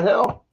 the hell?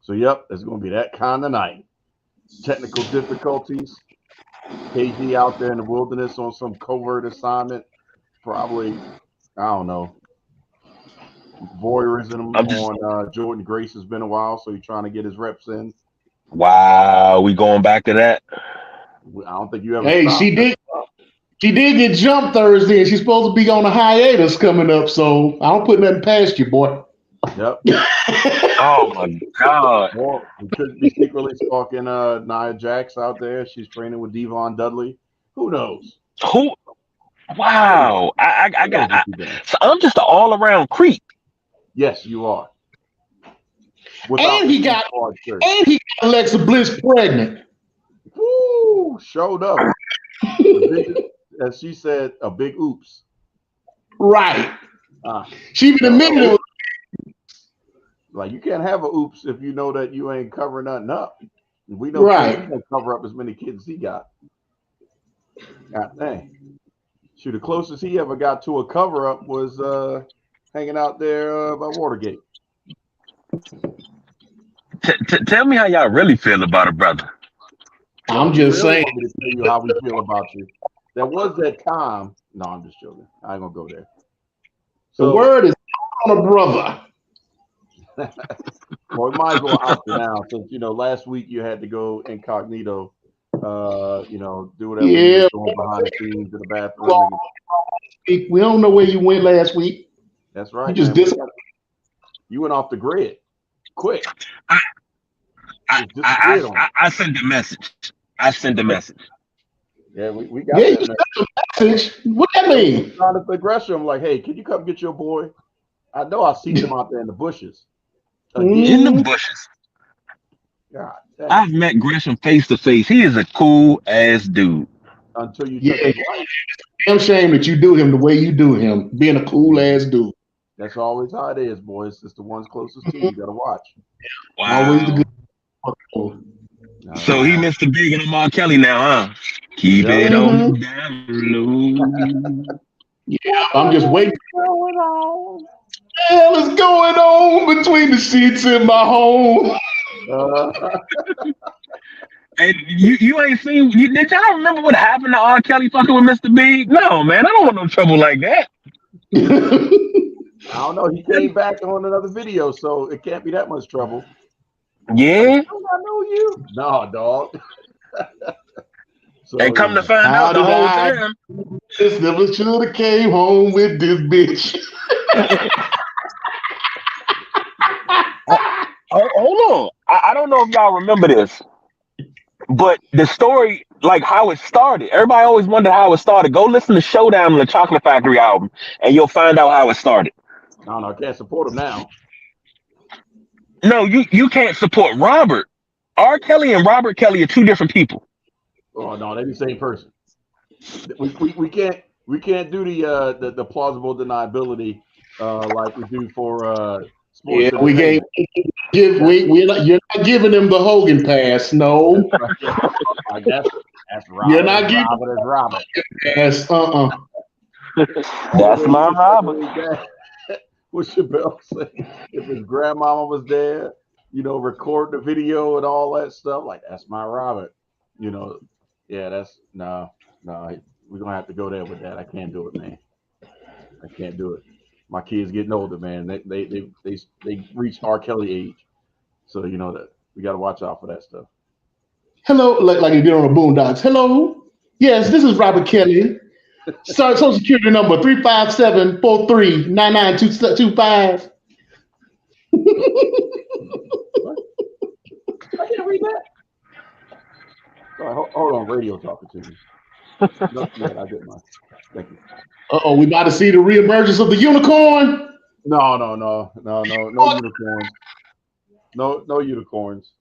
So, yep, it's going to be that kind of night. Technical difficulties. KG out there in the wilderness on some covert assignment. Probably, I don't know. Voyeurism on Jordan Grace has been a while, so he's trying to get his reps in. Wow, we going back to that? I don't think you ever. Hey, she did get jumped Thursday, and she's supposed to be on a hiatus coming up. So I don't put nothing past you, boy. Yep. Oh my God. Well, we could be secretly stalking Nia Jax out there. She's training with Devon Dudley. Who knows? Who? Wow. So I'm just an all around creep. Yes, you are. And he got Alexa Bliss pregnant. Woo! Showed up. As she said, a big oops. Right. She even admitted it was. Like, you can't have a oops if you know that you ain't covering nothing up. We know right. He can't cover up as many kids as he got. God dang. Shoot, the closest he ever got to a cover up was hanging out there by Watergate. Tell me how y'all really feel about it, brother. I'm just saying. Want me to tell you how we feel about you. There was that time. No, I'm just joking. I ain't gonna go there. So, the word is on a brother. Well, we might as well out there now, since last week you had to go incognito, do whatever you were doing behind the scenes in the bathroom. We don't know where you went last week. That's right. You just you went off the grid quick. I sent a message. Yeah, we got that message. What that mean? Jonathan Gresham, like, hey, can you come get your boy? I know I see him out there in the bushes. In the bushes. God, I've met Gresham face to face. He is a cool ass dude. Until you touch his wife. I'm ashamed that you do him the way you do him, being a cool ass dude. That's always how it is, boys. It's the ones closest to you. You gotta watch. Wow. Always the good. So he missed the big and R. Kelly now, huh? Keep it on the down low. Yeah, I'm just waiting. What the hell is going on between the sheets in my home? And you ain't seen? Did y'all remember what happened to R. Kelly fucking with Mr. Big? No, man, I don't want no trouble like that. I don't know. He came back on another video, so it can't be that much trouble. Yeah. I know you. No, dog. So, and come to find out the whole time. This never should have came home with this bitch. Hold on. I don't know if y'all remember this, but the story, like how it started, everybody always wondered how it started. Go listen to Showdown on the Chocolate Factory album, and you'll find out how it started. No, I can't support him now. No, you can't support Robert. R. Kelly and Robert Kelly are two different people. Oh no, they're the same person. We can't do the plausible deniability like we do for sports. Yeah, you're not giving them the Hogan pass, no. I guess that's Robert. You're not giving Robert. Yes, That's my Robert. What Chappelle say? If his grandmama was there, recording the video and all that stuff, like that's my Robert. Yeah, that's no. We're gonna have to go there with that. I can't do it, man. I can't do it. My kids getting older, man. They reached R. Kelly age, so that we got to watch out for that stuff. Hello, like you get on the Boondocks. Hello, yes, this is Robert Kelly. Social Security number 357-43-9925. I can't read that. Sorry, hold on, radio talking to me. No, I did mine. Thank you. We about to see the reemergence of the unicorn. No unicorns. No unicorns.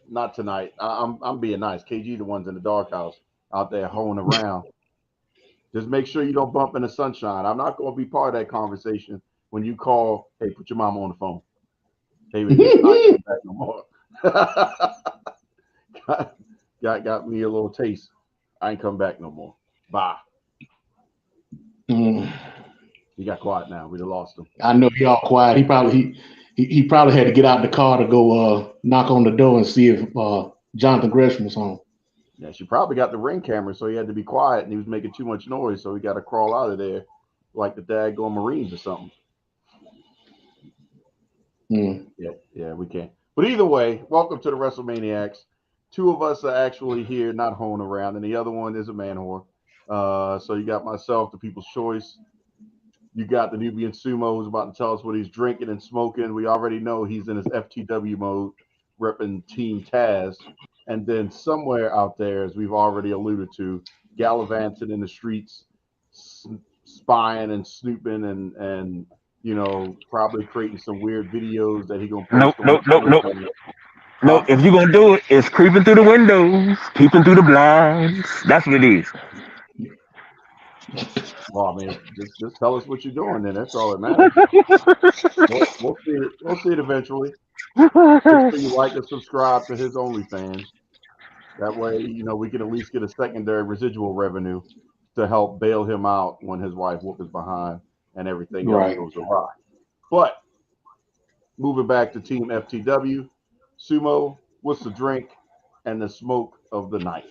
Not tonight. I'm being nice. KG, the ones in the dark house out there hoeing around. Just make sure you don't bump in the sunshine. I'm not going to be part of that conversation when you call. Hey, put your mama on the phone. Hey, I ain't coming back no more. got me a little taste. I ain't come back no more. Bye. Mm. He got quiet now. We'd have lost him. I know he all quiet. He probably had to get out the car to go knock on the door and see if Jonathan Gresham was home. Yeah, she probably got the Ring camera, so he had to be quiet, and he was making too much noise, so he got to crawl out of there like the daggone Marines or something. Mm. Yeah, we can't. But either way, welcome to the Wrestlemaniacs. Two of us are actually here, not hoeing around, and the other one is a man whore. So you got myself, the People's Choice. You got the Nubian Sumo who's about to tell us what he's drinking and smoking. We already know he's in his FTW mode, repping Team Taz. And then somewhere out there, as we've already alluded to, gallivanting in the streets, spying and snooping and probably creating some weird videos that he gonna Nope, post on nope, his nope, nope. OnlyFans. No, if you're gonna do it, it's creeping through the windows, peeping through the blinds. That's what it is. Well, I mean, just tell us what you're doing, then that's all that matters. We'll see it. We'll see it eventually. Make sure you like and subscribe to his OnlyFans. That way, we can at least get a secondary residual revenue to help bail him out when his wife whoop behind and everything else Right. goes awry. But moving back to Team FTW, Sumo, what's the drink and the smoke of the night?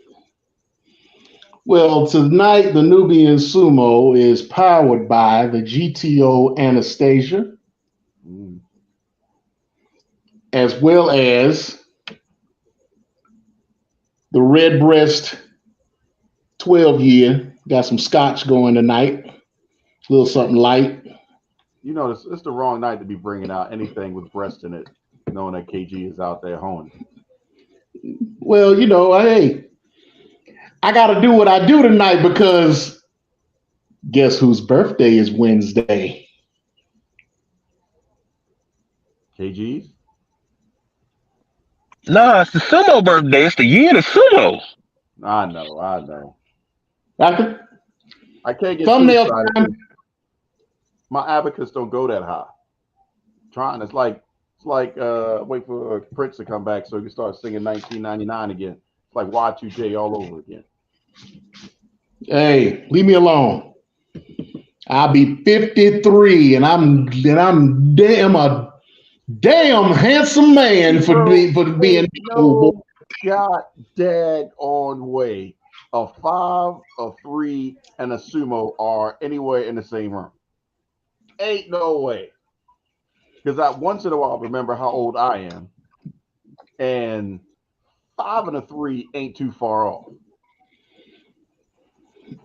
Well, tonight the Nubian Sumo is powered by the GTO Anastasia, Mm. as well as the Redbreast 12-year. Got some scotch going tonight. A little something light. It's the wrong night to be bringing out anything with breast in it, knowing that KG is out there hoeing. Well, hey, I got to do what I do tonight because guess whose birthday is Wednesday? KG's? Nah, it's the sumo birthday. It's the year of the sumo. I know. I can't get too Thumbnail excited. time. My abacus don't go that high. It's like wait for Prince to come back so he can start singing 1999 again. It's like Y2J all over again. Hey, leave me alone. I'll be 53, and I'm a damn handsome man for being no god dag on way. A 5, a 3, and a sumo are anywhere in the same room. Ain't no way. Because I once in a while remember how old I am, and 5 and a 3 ain't too far off.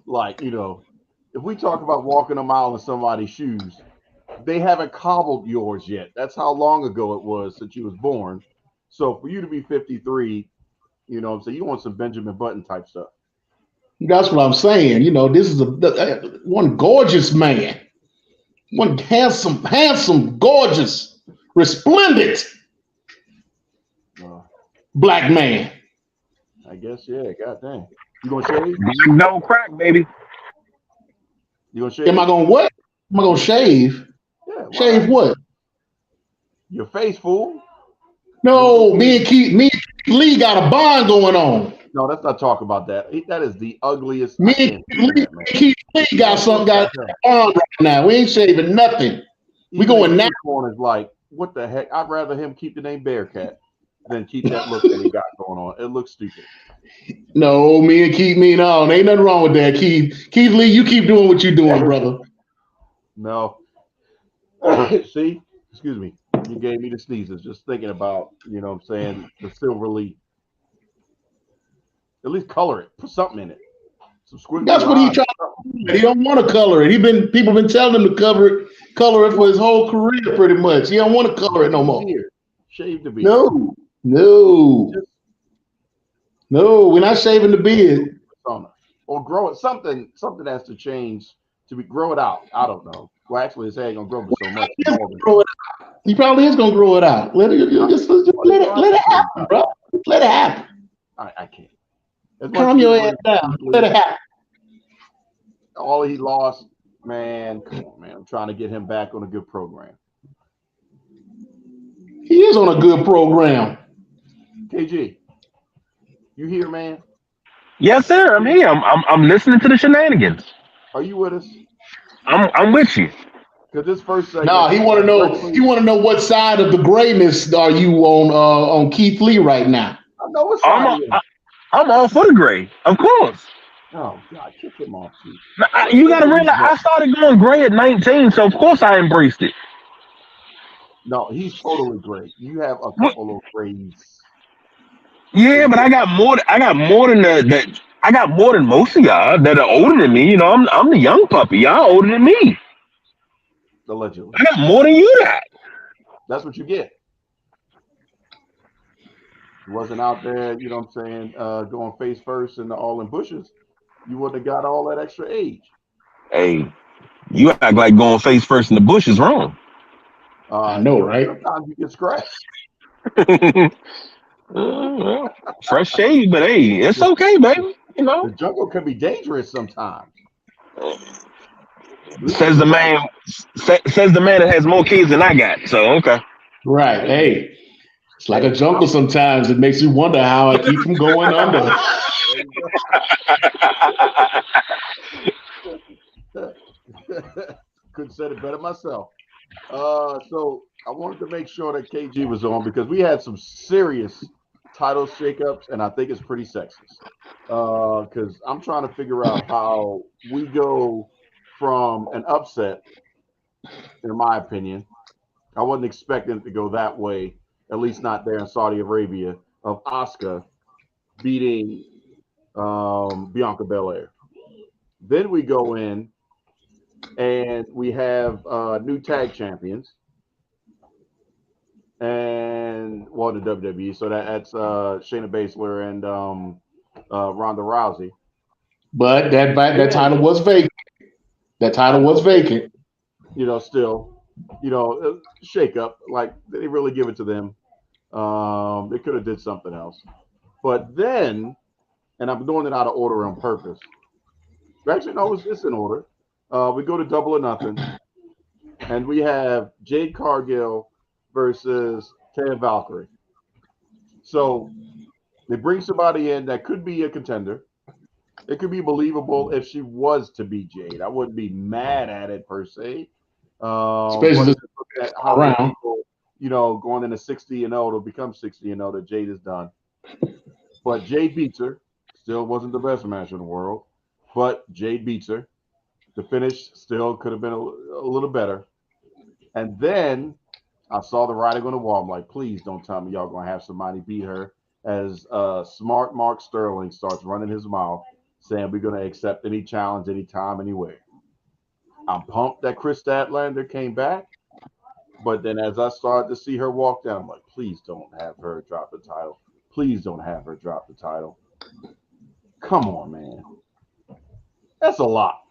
Like, if we talk about walking a mile in somebody's shoes, they haven't cobbled yours yet. That's how long ago it was since you was born. So for you to be 53, what I'm saying, you want some Benjamin Button type stuff. That's what I'm saying. This is one gorgeous man, one handsome, gorgeous, resplendent black man. I guess, yeah. God dang. You gonna shave? No crack, baby. You gonna shave? Am I gonna what? Am I gonna shave? Yeah. Shave what? Your face, fool. No, me and Keith Lee got a bond going on. No, let's not talk about that. That is the ugliest. Me and Keith Lee got a bond right now. We ain't shaving nothing. We going now. Is like, what the heck? I'd rather him keep the name Bearcat than keep that look that he got going on. It looks stupid. No, me and Keith, no, ain't nothing wrong with that. Keith Lee, you keep doing what you're doing, brother. No. See? Excuse me. You gave me the sneezes just thinking about, what I'm saying, the silver leaf. At least color it. Put something in it. Some squiggly That's what he tried to do. He don't want to color it. People been telling him to color it for his whole career pretty much. He don't want to color it no more. Shave the beard. No, we're not shaving the beard. Or grow it. Something has to change to grow it out. I don't know. Well, actually, his hair ain't gonna grow so much. He probably is gonna grow it out. Let it just let it happen, bro. Let it happen. I can't. As much Calm as he your brings ass down. Let physically, it happen. all he lost, man. Come on, man. I'm trying to get him back on a good program. He is on a good program. KG, you here, man? Yes, sir. I'm here. I'm listening to the shenanigans. Are you with us? I'm with you. Because this first No, segment he want to know. He directly. want to know what side of the grayness are you on Keith Lee right now? I know what I'm side a, he is. I'm all for the gray, of course. Oh God, kick him off too. Now, you When got to did he realize grow? I started going gray at 19, so of course I embraced it. No, he's totally great. You have a What? couple of grades. Yeah, but I got more. I got more than the. I got more than most of y'all that are older than me. You know, I'm the young puppy. Y'all older than me. Allegedly. I got more than you got. That's what you get. He wasn't out there, you know what I'm saying, going face first and all in bushes. You wouldn't have got all that extra age. Hey, you act like going face first in the bush is wrong. I know, right? Sometimes you get scratched. Well, fresh shade, but hey, it's The, okay, the, baby. You the know, jungle can be dangerous sometimes. Leave says people the alone. man. Says the man that has more kids than I got. So okay. Right. Hey, it's like a jungle sometimes. It makes you wonder how I keep from going under. There you go. Couldn't said it better myself. So I wanted to make sure that KG was on because we had some serious title shakeups, and I think it's pretty sexist. Because I'm trying to figure out how we go from an upset, in my opinion. I wasn't expecting it to go that way, at least not there in Saudi Arabia, of Asuka beating Bianca Belair. Then we go in and we have new tag champions and well the WWE. So that's Shayna Baszler and Ronda Rousey. But that title Then was vacant. That I title was know, vacant. still, shake up. Like they didn't really give it to them. They could have did something else. But then, and I'm doing it out of order on purpose. Actually, no, it's in order. We go to Double or Nothing, and we have Jade Cargill versus Taya Valkyrie. So they bring somebody in that could be a contender. It could be believable if she was to be Jade. I wouldn't be mad at it per se. Especially But this just looking at time how many around. people, going into 60 and 0 to become 60 and 0 that Jade has done. But Jade beats her. Still wasn't the best match in the world, but Jade beats her. The finish still could have been a little better. And then I saw the writing on the wall. I'm like, please don't tell me y'all gonna have somebody beat her. As smart Mark Sterling starts running his mouth, saying we're gonna accept any challenge, anytime, anywhere. I'm pumped that Chris Statlander came back, but then as I started to see her walk down, I'm like, please don't have her drop the title. Please don't have her drop the title. Come on, man. That's a lot.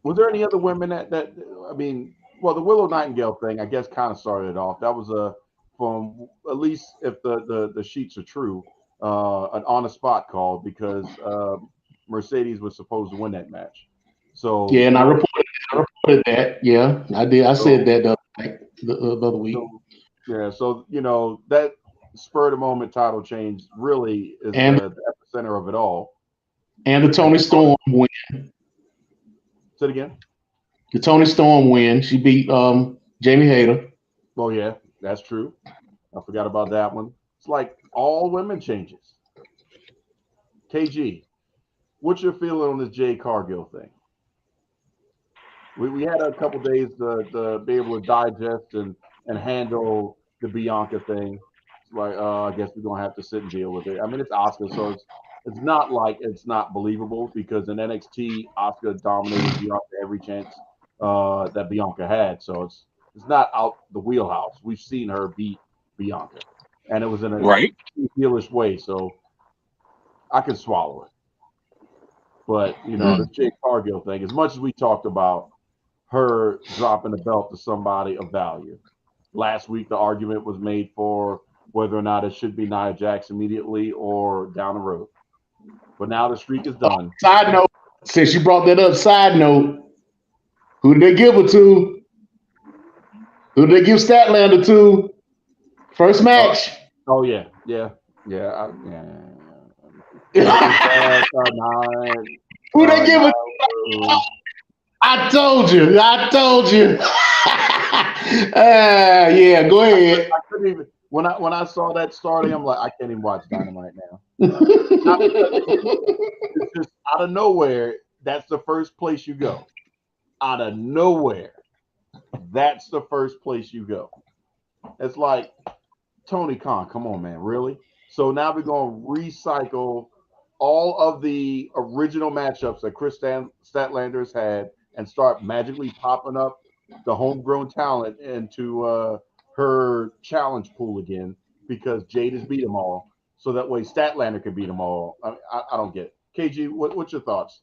Was there any other women that I mean, well, the Willow Nightingale thing, I guess, kind of started it off. That was a from at least if the sheets are true, an on the spot call because Mercedes was supposed to win that match. So Yeah, and no, I reported that. Yeah, I did. I said so that the other week. so yeah, so that spur of the moment title change really is And the epicenter of it all. the And Tony Storm win. say it again. The Tony Storm win. She beat Jamie Hayter. Well, yeah, that's true. I forgot about that one. It's like all women changes. KG, what's your feeling on this Jay Cargill thing? We had a couple days to be able to digest and handle the Bianca thing. It's like, I guess we're gonna have to sit and deal with it. I mean, it's Oscar, so it's not like it's not believable because in NXT, Oscar dominated Bianca every chance that Bianca had. So it's not out the wheelhouse. We've seen her beat Bianca, and it was in a Right. heelish way. So I can swallow it. But Mm. the Jake Cargill thing, as much as we talked about, her dropping the belt to somebody of value. Last week, the argument was made for whether or not it should be Nia Jax immediately or down the road. But now the streak is done. Side note, since you brought that up, side note, who did they give it to? Who did they give Statlander to? First match. Oh yeah, yeah, yeah, yeah. Who they give it? I told you. I told you. Yeah, go ahead. I couldn't even when I saw that starting, I'm like, I can't even watch Dynamite now. It's just out of nowhere. That's the first place you go. Out of nowhere, that's the first place you go. It's like Tony Khan. Come on, man, really? So now we're gonna recycle all of the original matchups that Chris Statlander has had and start magically popping up the homegrown talent into her challenge pool again because Jade has beat them all. So that way Statlander can beat them all. I don't get it. KG, what's your thoughts?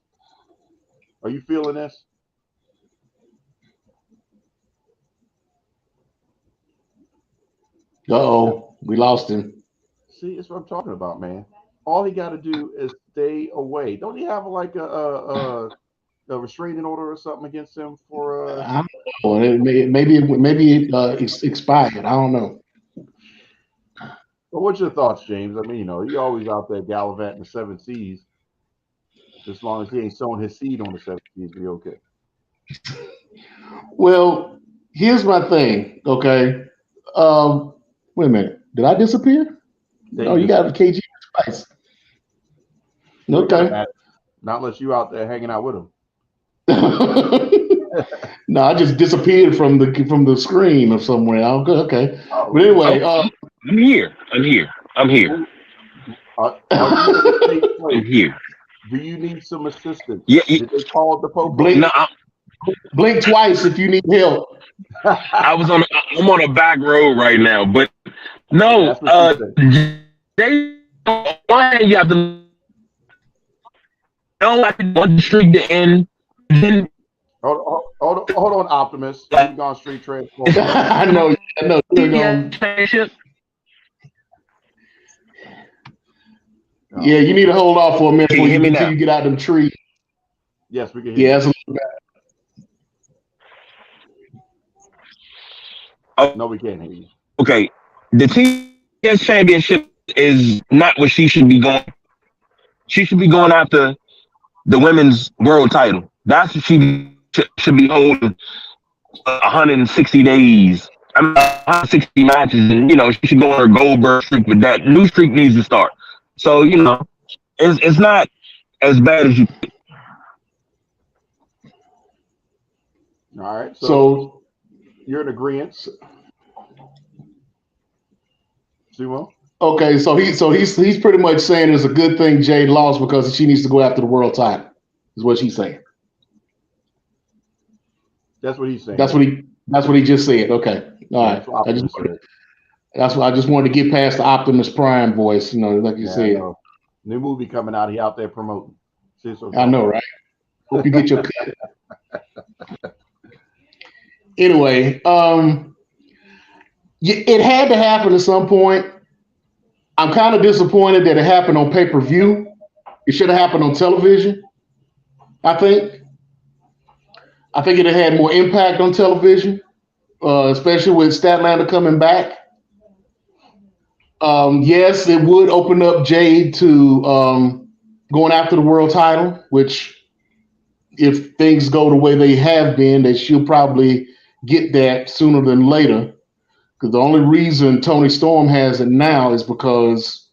Are you feeling this? Uh-oh, we lost him. See, it's what I'm talking about, man. All he got to do is stay away. Don't he have like a restraining order or something against him for? I don't know. Maybe it's expired. I don't know. Well, what's your thoughts, James? I mean, he always out there gallivanting the seven seas. As long as he ain't sowing his seed on the seven seas, be okay. Well, here's my thing. Okay. Wait a minute. Did I disappear? No, you got KG twice. Okay. Not unless you out there hanging out with him. No, I just disappeared from the screen of somewhere. Okay. Oh, but anyway, I'm here. I'm here. Are you I'm here. Do you need some assistance? Yeah. Did they call the Pope? Blink twice if you need help. I'm on a back road right now, but no. They one hand you have to don't like want the streak to end. Then hold on, Optimus. You've gone straight transform. I know. Yeah, you need to hold off for a minute until you get out them trees. Yes, we can hear you. That's a little better. No, we can't hear you. Okay, the TS Championship is not what she should be going. She should be going after the women's world title. That's what she should be holding 160 days. I mean, 160 matches, and she should go on her Goldberg streak. But that new streak needs to start. So it's not as bad as you think. All right. So you're in agreement. Sumo? Okay, so he's pretty much saying it's a good thing Jade lost because she needs to go after the world title. Is what she's saying. That's what he's saying. That's what he just said. Okay. All right. I just wanted to get past the Optimus Prime voice, like you said. New movie coming out, he out there promoting. I know, right? Hope you get your cut. Anyway, it had to happen at some point. I'm kind of disappointed that it happened on pay-per-view. It should have happened on television, I think. I think it had more impact on television, especially with Statlander coming back. Yes, it would open up Jade to going after the world title, which if things go the way they have been, that she'll probably get that sooner than later. Because the only reason Toni Storm has it now is because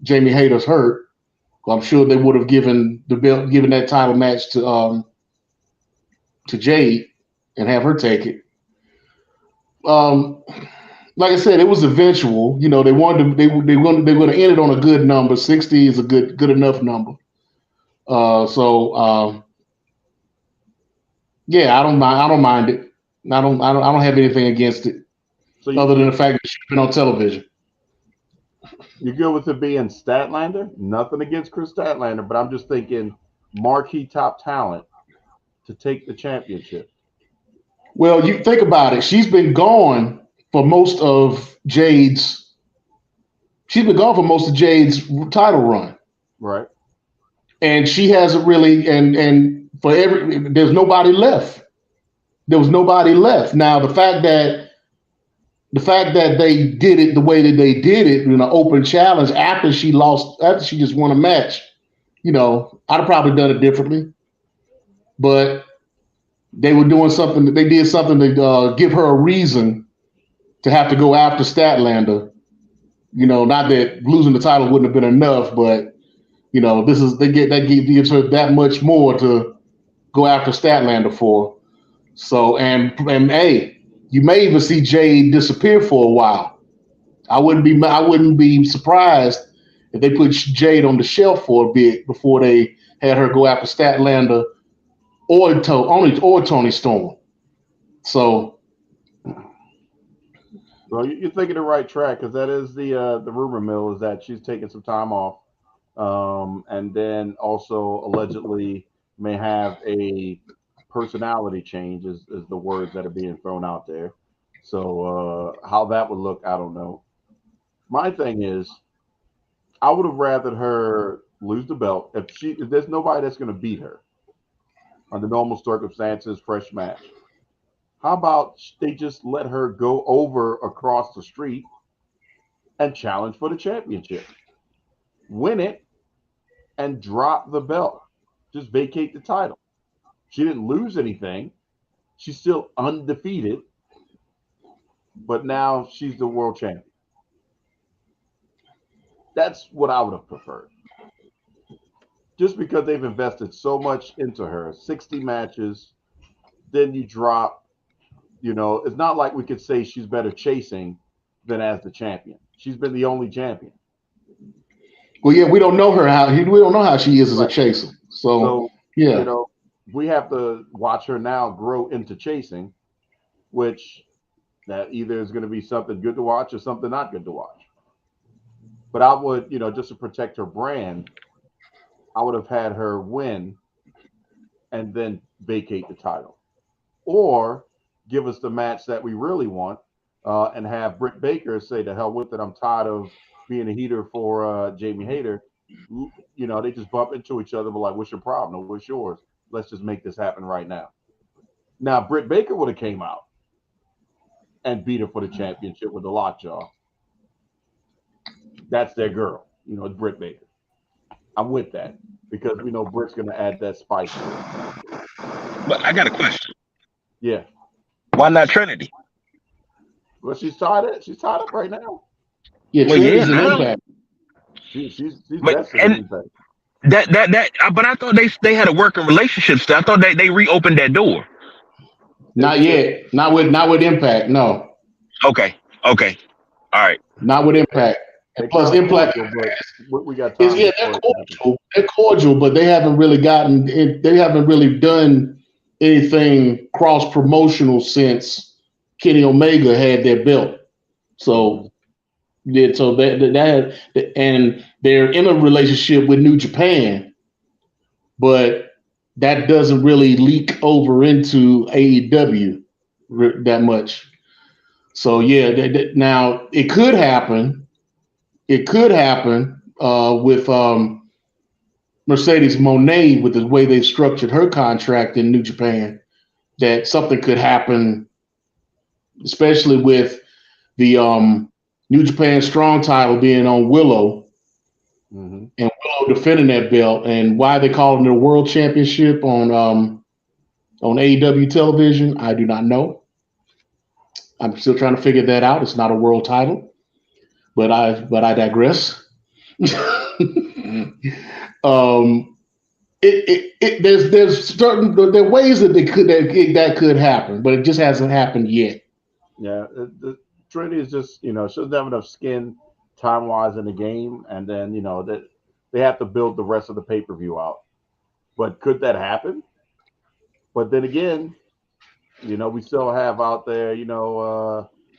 Jamie Hayter's hurt. I'm sure they would have given that title match to Jade and have her take it. Like I said, it was eventual. They wanted to, they're going to end it on a good number. 60 is a good enough number. Yeah, I don't mind it. I don't have anything against it, other than the fact that she's been on television. You're good with it being Statlander? Nothing against Chris Statlander, but I'm just thinking marquee top talent to take the championship. Well, you think about it. She's been gone for most of Jade's. She's been gone for most of Jade's title run, Right. and she hasn't really. And for there's nobody left. There was nobody left. Now the fact that they did it the way that they did it in an open challenge after she lost, after she just won a match, I'd have probably done it differently. But they were doing something. They did something to give her a reason to have to go after Statlander. Not that losing the title wouldn't have been enough, but this is gives her that much more to go after Statlander for. So and hey, you may even see Jade disappear for a while. I wouldn't be surprised if they put Jade on the shelf for a bit before they had her go after Statlander or Tony Storm. So Well, you're thinking the right track because that is the rumor mill is that she's taking some time off, and then also allegedly may have a personality change is the words that are being thrown out there. So how that would look, I don't know. My thing is, I would have rather her lose the belt if there's nobody that's going to beat her under normal circumstances, fresh match. How about they just let her go over across the street and challenge for the championship, win it, and drop the belt, just vacate the title. She didn't lose anything. She's still undefeated, but now she's the world champion. That's what I would have preferred. Just because they've invested so much into her, 60 matches, then you drop, it's not like we could say she's better chasing than as the champion. She's been the only champion. well, yeah, we don't know how she is as a Right. chaser. So So, you yeah, know, we have to watch her now grow into chasing, which that either is going to be something good to watch or something not good to watch. But I would, just to protect her brand, I would have had her win and then vacate the title, or give us the match that we really want, and have Britt Baker say, "To hell with it, I'm tired of being a heater for Jamie Hayter." They just bump into each other, but like, "What's your problem? Or what's yours? Let's just make this happen right now." Now, Britt Baker would have came out and beat her for the championship with the lockjaw. That's their girl. It's Britt Baker. I'm with that because we know Britt's going to add that spice to it. But I got a question. Yeah. Why not Trinity? Well, she's tied up. She's tied up right now. yeah, Well, yeah, Trinity's an now, impact. She's but vested in and Impact. but I thought they had a working relationship still. I thought they reopened that door. Not yet. Not with Impact. No, Okay, okay, all right. not with Impact. And They're plus, kind of Impact cordial, but we got is time yeah, before they're it happens. cordial. They're cordial, but they haven't really gotten. They haven't really done anything cross promotional since Kenny Omega had their belt. Mhm. So yeah, so and they're in a relationship with New Japan, but that doesn't really leak over into AEW that much. So yeah, now it could happen. It could happen with Mercedes Monet with the way they structured her contract in New Japan. That something could happen, especially with the New Japan Strong title being on Willow Mhm. and Willow defending that belt, and why they calling it a World Championship on AEW television, I do not know. I'm still trying to figure that out. It's not a world title, but I digress. um, there's certain there are ways that that could happen, but it just hasn't happened yet. Yeah, Trinity is just she doesn't have enough skin time wise in the game, and then that they have to build the rest of the pay per view out. But could that happen? But then again, we still have out there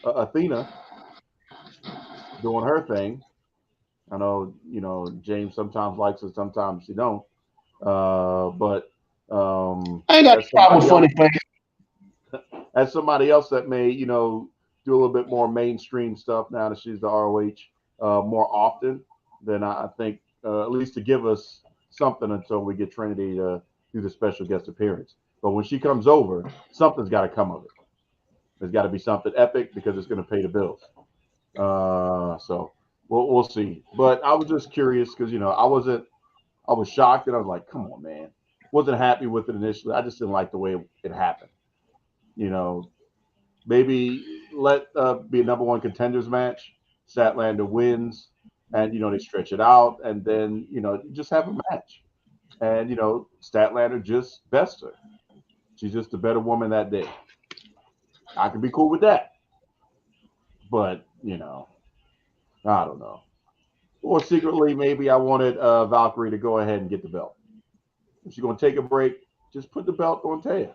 Athena doing her thing. I know James sometimes likes it, sometimes he don't. But I ain't got a that's problem with somebody else. funny face. as somebody else that may, do a little bit more mainstream stuff now that she's the ROH more often, then I think at least to give us something until we get Trinity to do the special guest appearance. But when she comes over, something's got to come of it. There's got to be something epic because it's going to pay the bills. So we'll see. But I was just curious because I was shocked and I was like, come on, man. Wasn't happy with it initially. I just didn't like the way it happened. You know, maybe let be a number one contenders match. Statlander wins, and they stretch it out, and then just have a match. And Statlander just best her. She's just a better woman that day. I could be cool with that, but I don't know. Or secretly, maybe I wanted Valkyrie to go ahead and get the belt. If she's gonna take a break, just put the belt on Taya.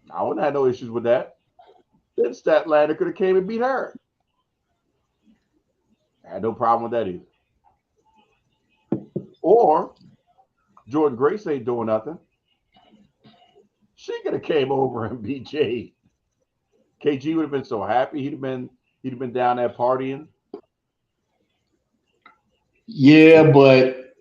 I wouldn't have no issues with that. Then Statlander could have came and beat her. I had no problem with that either. Or Jordan Grace ain't doing nothing. She could have came over and beat Jade. KG would have been so happy. He'd have been down there partying. Yeah, but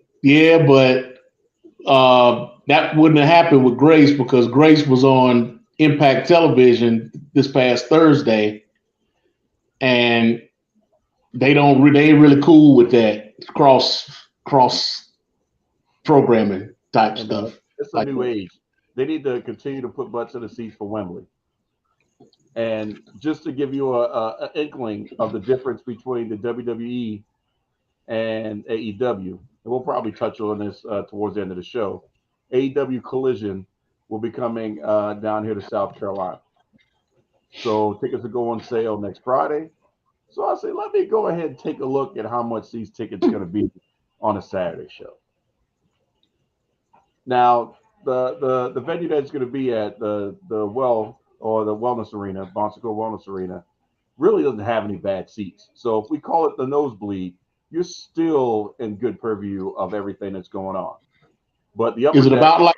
that wouldn't have happened with Grace because Grace was on Impact Television this past Thursday, and they ain't really cool with that cross programming type stuff. It's a new age. They need to continue to put butts in the seats for Wembley. And just to give you an inkling of the difference between the WWE and AEW, and we'll probably touch on this towards the end of the show. AEW Collision will be coming down here to South Carolina. So tickets will go on sale next Friday. So I say, let me go ahead and take a look at how much these tickets are going to be on a Saturday show. Now, the venue that's going to be at the Wellness Arena, Bonsico Wellness Arena, really doesn't have any bad seats. So if we call it the nosebleed, you're still in good purview of everything that's going on. But the upper is it about like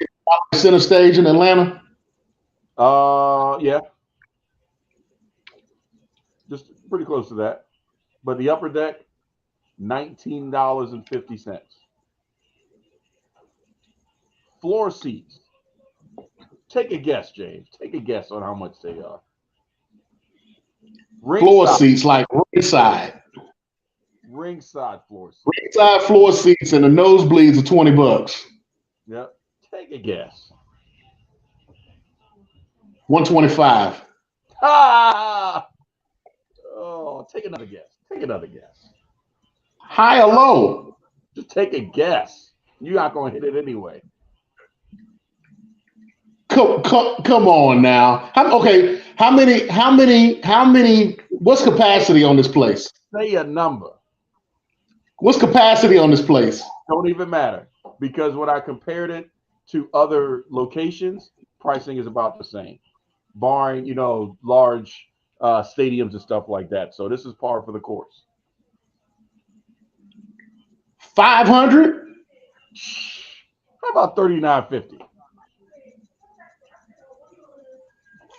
Center Stage in Atlanta? Yeah, just pretty close to that. But the upper deck, $19.50. Floor seats. Take a guess, James. Take a guess on how much they are. Floor seats, like ringside. Ringside floor seats. Ringside floor seats and the nosebleeds are $20. Yep. Take a guess. 125. Ah! Oh, take another guess. Take another guess. High or low? Just take a guess. You're not going to hit it anyway. Come on now. Okay, how many? What's capacity on this place? Say a number. What's capacity on this place? Don't even matter because when I compared it to other locations, pricing is about the same, barring large stadiums and stuff like that. So this is par for the course. 500. How about $39.50?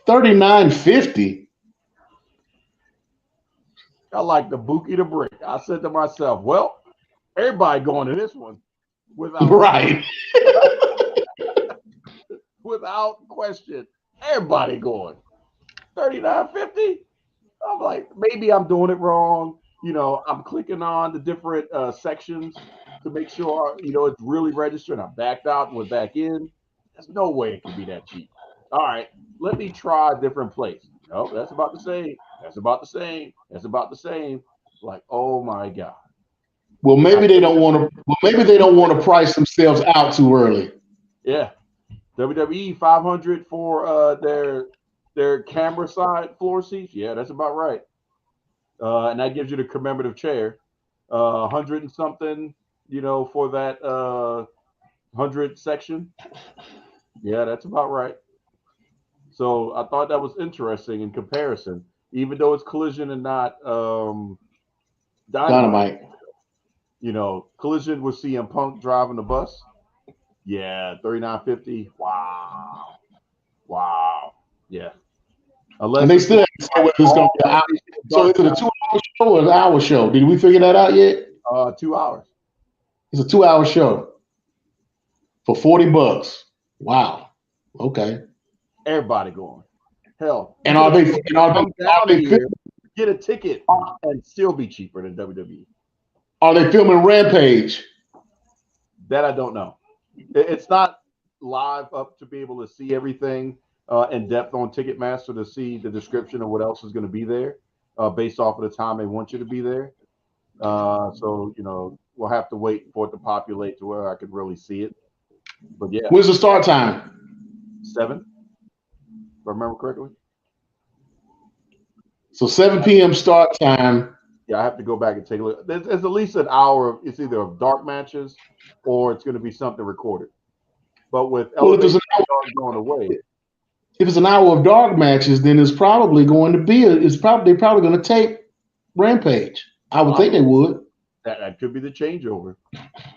$39.50. I like the Buki to brick. I said to myself, well, everybody going to this one without right. without question. Everybody going. $39.50? I'm like, maybe I'm doing it wrong. I'm clicking on the different sections to make sure, it's really registered. I backed out and went back in. There's no way it can be that cheap. All right, let me try a different place. No, that's about the same. That's about the same. That's about the same. Like, oh my God. Well, maybe they don't want to. Well, maybe they don't want to price themselves out too early. Yeah, WWE 500 for their camera side floor seats. Yeah, that's about right. And that gives you the commemorative chair. 100 and something, for that 100 section. Yeah, that's about right. So I thought that was interesting in comparison, even though it's Collision and not Dynamite. Collision with CM Punk driving the bus. Yeah, $39.50. Wow. Wow. Yeah. And Unless they it's still haven't said whether it's going to be an hour. So is it a 2-hour show or an hour show? Did we figure that out yet? 2 hours. It's a 2-hour show for $40. Wow. Okay. Everybody going. Hell. And are they Come down here, get a ticket, and still be cheaper than WWE. are they filming Rampage? That I don't know. It's not live up to be able to see everything in depth on Ticketmaster to see the description of what else is going to be there based off of the time they want you to be there. So, we'll have to wait for it to populate to where I could really see it. But yeah, When's the start time? 7, if I remember correctly. So 7 p.m. start time. Yeah, I have to go back and take a look. There's at least an hour. It's either of dark matches or it's going to be something recorded. But with Elevation going away, if it's an hour of dark matches, then it's probably going to be they're probably going to tape Rampage. I would think they would. That could be the changeover.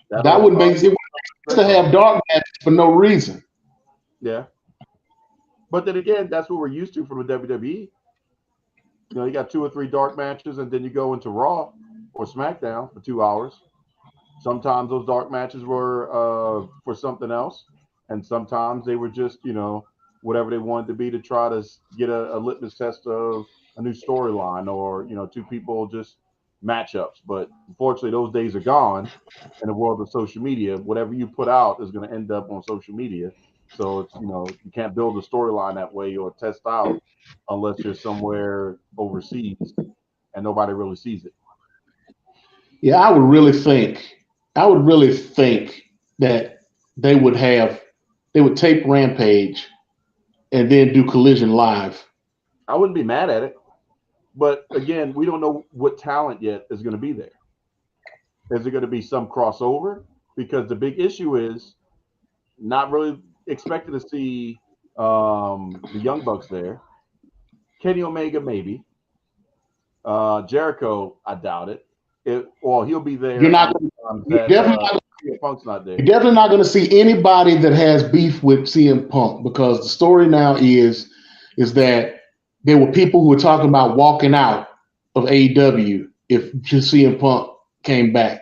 That would make sense to have dark matches for no reason. Yeah. But then again, that's what we're used to from the WWE. You got 2 or 3 dark matches, and then you go into Raw or SmackDown for 2 hours. Sometimes those dark matches were for something else, and sometimes they were just, whatever they wanted to be to try to get a litmus test of a new storyline or, 2 people just matchups. But unfortunately, those days are gone in the world of social media. Whatever you put out is going to end up on social media. So it's, you can't build a storyline that way or test out unless you're somewhere overseas and nobody really sees it. Yeah, I would really think that they would tape Rampage and then do Collision live. I wouldn't be mad at it. But again, we don't know what talent yet is going to be there. Is it going to be some crossover? Because the big issue is not really expected to see the Young Bucks there. Kenny Omega, maybe. Jericho, I doubt it. He'll be there. You're definitely not going to see anybody that has beef with CM Punk, because the story now is that there were people who were talking about walking out of AEW if CM Punk came back.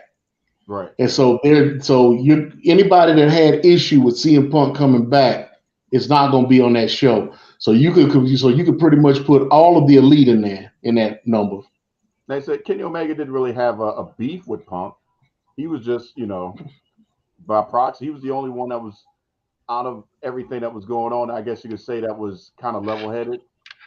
Right. And so anybody that had issue with CM Punk coming back is not going to be on that show. So you could pretty much put all of the elite in there in that number. They said Kenny Omega didn't really have a beef with Punk. He was just, by proxy, he was the only one that was out of everything that was going on. I guess you could say that was kind of level-headed,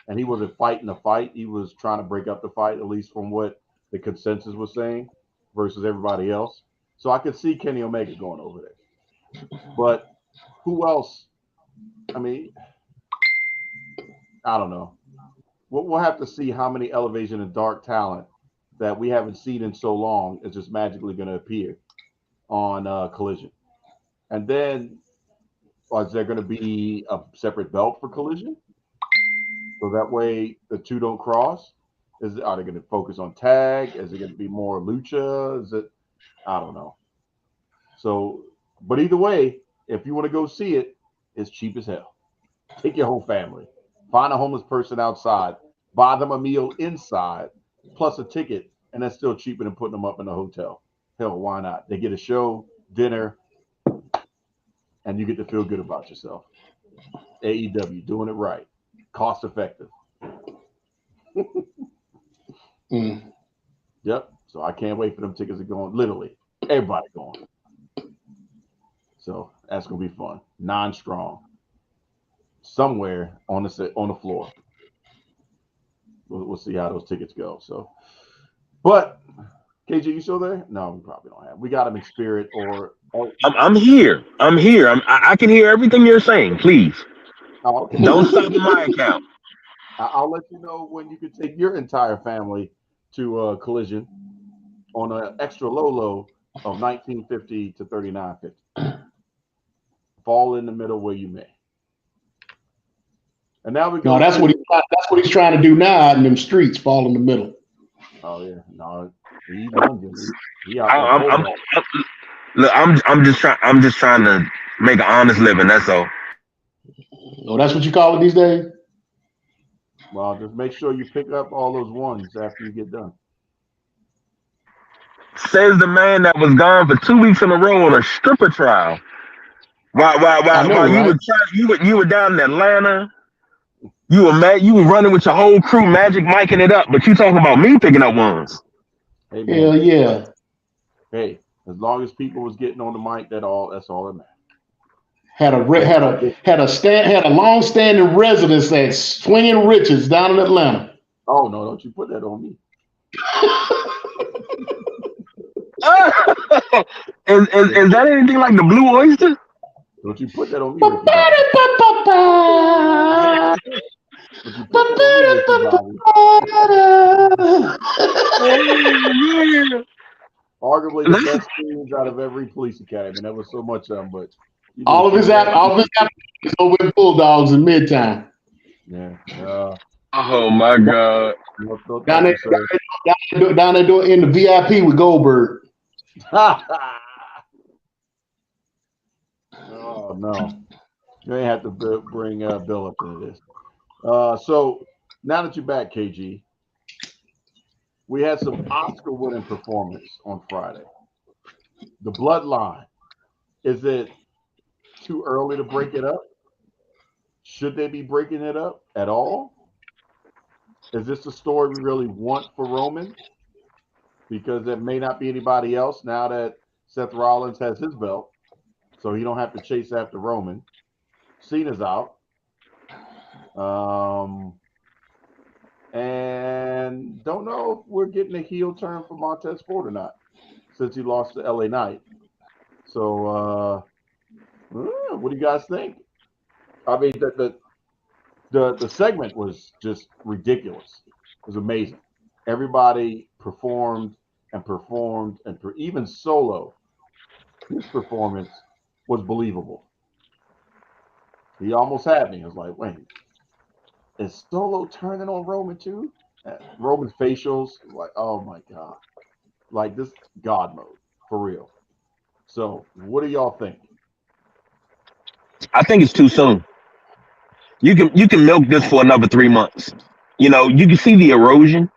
and he wasn't fighting the fight. He was trying to break up the fight, at least from what the consensus was saying, versus everybody else. So I could see Kenny Omega going over there. But who else? I mean, I don't know. We'll have to see how many Elevation and Dark talent that we haven't seen in so long is just magically going to appear on Collision. And then, is there going to be a separate belt for Collision? So that way the two don't cross? Are they going to focus on tag? Is it going to be more lucha? I don't know. So, but either way, if you want to go see it, it's cheap as hell. Take your whole family. Find a homeless person outside. Buy them a meal inside, plus a ticket, and that's still cheaper than putting them up in a hotel. Hell, why not? They get a show, dinner, and you get to feel good about yourself. AEW, doing it right. Cost effective. Yep. So I can't wait for them tickets to go on. Literally, everybody going. So that's going to be fun. Non-strong. Somewhere on the floor. We'll see how those tickets go. So, but KJ, you still there? No, we probably don't have. We got them in spirit or. I'm here. I can hear everything you're saying. Please, okay. Don't stop my account. I'll let you know when you can take your entire family to Collision on an extra low of $19.50 to $39.50. Fall in the middle where you may. And now we go. No, that's what he's trying to do now out in them streets, fall in the middle. Oh yeah, no, I'm just trying to make an honest living. That's all. Oh, that's what you call it these days? Well, just make sure you pick up all those ones after you get done. Says the man that was gone for 2 weeks in a row on a stripper trial. I know, While right? you were down in Atlanta, you were running with your whole crew, Magic Miking it up, but you talking about me picking up ones. Hey man, Hell yeah. hey, as long as people was getting on the mic, that's all that matters. Had a re- So had a had a long standing residence at Swinging Riches down in Atlanta. oh no, don't you put that on me. Is that anything like the Blue Oyster? Don't you put that on me, Ricky Bobby. Don't you put that on me, Ricky Bobby. Oh, Arguably the yeah. best scenes out of every police academy. And that was so much of them, but you all just of his put that on me. applications over with Bulldogs in Midtown. Yeah. Oh my God. No, Down thank there, you, sir. down there doing in the VIP with Goldberg. Oh no, you ain't have to bring Bill up into this. So now that you're back, KG, we had some Oscar-winning performance on Friday. The Bloodline. Is it too early to break it up? Should they be breaking it up at all? Is this the story we really want for Roman? Because there may not be anybody else now that Seth Rollins has his belt, so he don't have to chase after Roman. Cena's out. And don't know if we're getting a heel turn for Montez Ford or not, since he lost to LA Knight. So, what do you guys think? I mean, the segment was just ridiculous. It was amazing. Everybody performed and performed, and even Solo, his performance was believable. He almost had me. I was like, wait, is Solo turning on Roman too? Roman's facials, like, oh my god, like this God mode for real. So, what do y'all think? I think it's too soon. You can milk this for another 3 months. You can see the erosion,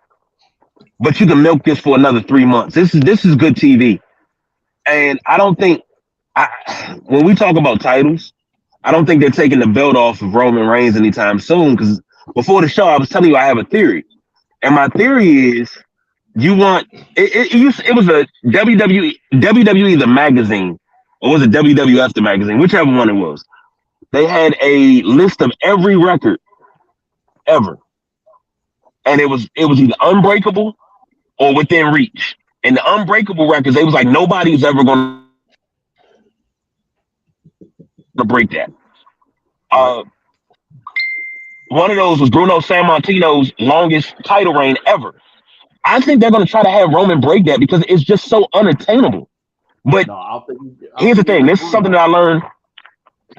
but you can milk this for another 3 months. This is good TV. And I don't think when we talk about titles, I don't think they're taking the belt off of Roman Reigns anytime soon. Because before the show, I was telling you I have a theory, and my theory is you want it was a WWE the magazine, or was it WWF the magazine, whichever one it was. They had a list of every record ever, and it was either unbreakable or within reach. And the unbreakable records, they was like nobody's ever going to break that. Right? Uh, One of those was Bruno Sammartino's longest title reign ever. I think they're going to try to have Roman break that because it's just so unattainable. But No, I don't here's the think you thing: get this is something Bruno. that I learned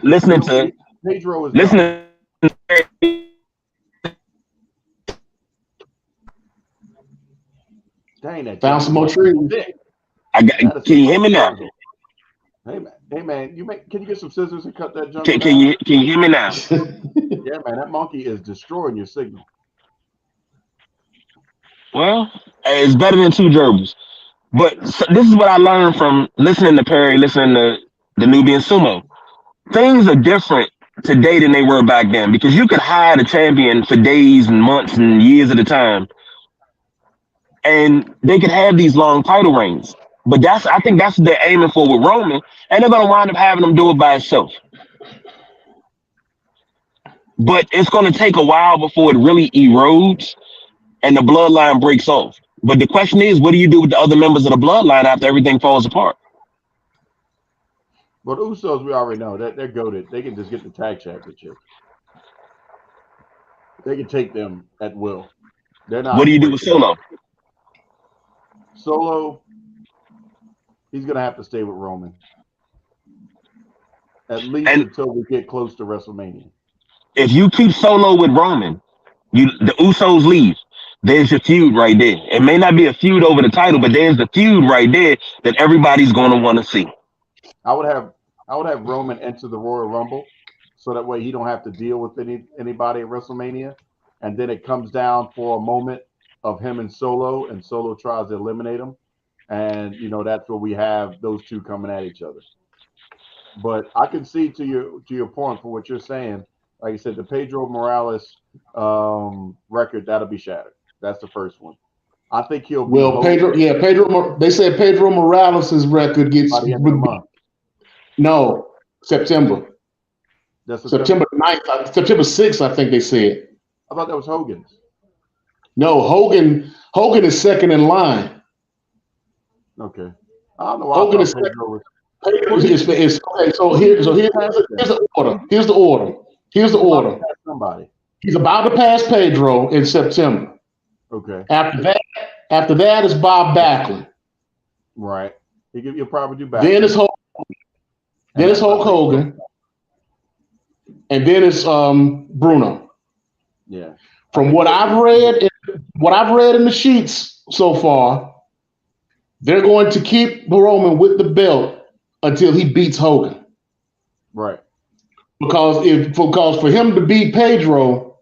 listening to Pedro is done. listening. Dang, that Found jumper some more must be trees. thick. Can That is you some hear me now? struggle. Hey man, can you get some scissors and cut that jumper Can down? you hear me now? Yeah, man, that monkey is destroying your signal. Well, it's better than two gerbils. But this is what I learned from listening to Perry, listening to the Nubian Sumo. Things are different today than they were back then because you could hide a champion for days and months and years at a time, and they could have these long title reigns. But I think that's what they're aiming for with Roman, and they're gonna wind up having him do it by himself. But it's gonna take a while before it really erodes and the bloodline breaks off. But the question is, what do you do with the other members of the bloodline after everything falls apart? But Usos, we already know that they're goaded. They can just get the tag championship. They can take them at will. They're What do not you do with breaking up. Solo? Solo, he's gonna have to stay with Roman at least And until we get close to WrestleMania. if you keep Solo with Roman, the Usos leave. There's your feud right there. It may not be a feud over the title, but there's the feud right there that everybody's going to want to see. I would have Roman enter the Royal Rumble, so that way he don't have to deal with anybody at WrestleMania. And then it comes down for a moment of him and Solo tries to eliminate him. And that's where we have those two coming at each other. But I can see to your point for what you're saying. Like you said, the Pedro Morales record that'll be shattered. That's the first one. I think he'll be Pedro. They said Pedro Morales' record gets by the end of the month. No, September. That's September 9th, September 6th, I think they said. I thought that was Hogan's. No, Hogan is second in line. Okay. I don't know why Hogan is Pedro was. Okay, so here's the order. Here's the order. Somebody. He's about to pass Pedro in September. Okay. After that is Bob Backlund. Right. You'll probably do Backlund. Then it's Hulk Hogan. And then it's Bruno. Yeah. From what I've read in the sheets so far, they're going to keep Roman with the belt until he beats Hogan. Right. Because for him to beat Pedro,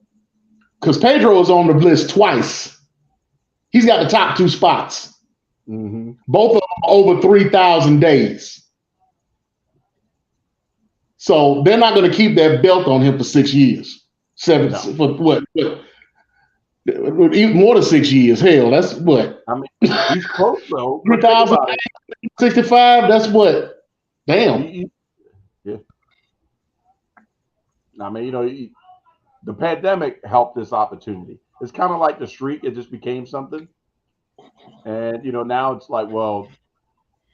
because Pedro is on the list twice, he's got the top two spots. Mm-hmm. Both of them over 3,000 days. So they're not going to keep that belt on him for 6 years. For what? Even more than 6 years. Hell, that's what? I mean, he's close though. 3,065. That's what? Damn. Yeah. I mean, the pandemic helped this opportunity. It's kind of like the streak. It just became something. And, now it's like, well,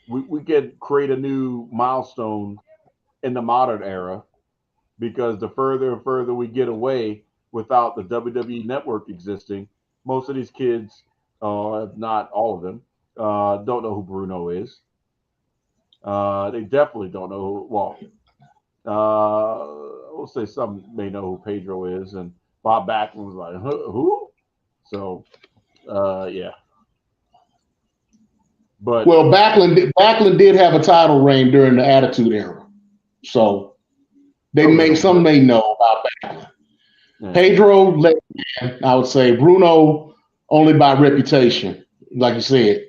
we can create a new milestone in the modern era, because the further and further we get away without the WWE network existing, most of these kids, if not all of them, don't know who Bruno is. They definitely don't know who, we'll say some may know who Pedro is, and Bob Backlund was like, who? So, yeah. But Backlund did have a title reign during the Attitude Era. So some may know about Backlund. Yeah. Pedro, I would say Bruno only by reputation, like you said.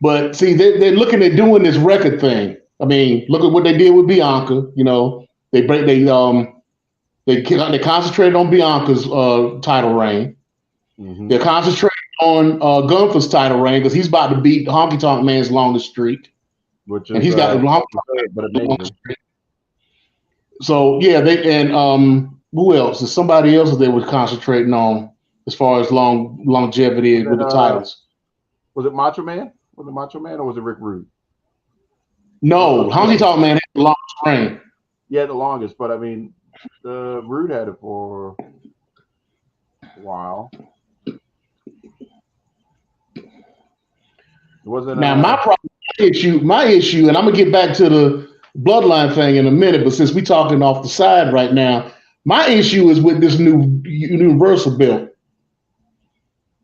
But see, they're looking at doing this record thing. I mean, look at what they did with Bianca. They concentrated on Bianca's title reign. Mm-hmm. They're concentrating on Gunther's title reign because he's about to beat Honky Tonk Man's longest streak. And he's got the longest streak. So yeah, who else? There's somebody else that they were concentrating on as far as longevity with the titles. Was it Macho Man? Was it Macho Man or was it Rick Rude? No, Honky Tonk Man had the longest reign. Yeah, the longest, but I mean, Rude had it for a while. It wasn't. Now my issue, and I'm gonna get back to the bloodline thing in a minute, but since we're talking off the side right now, my issue is with this new Universal belt.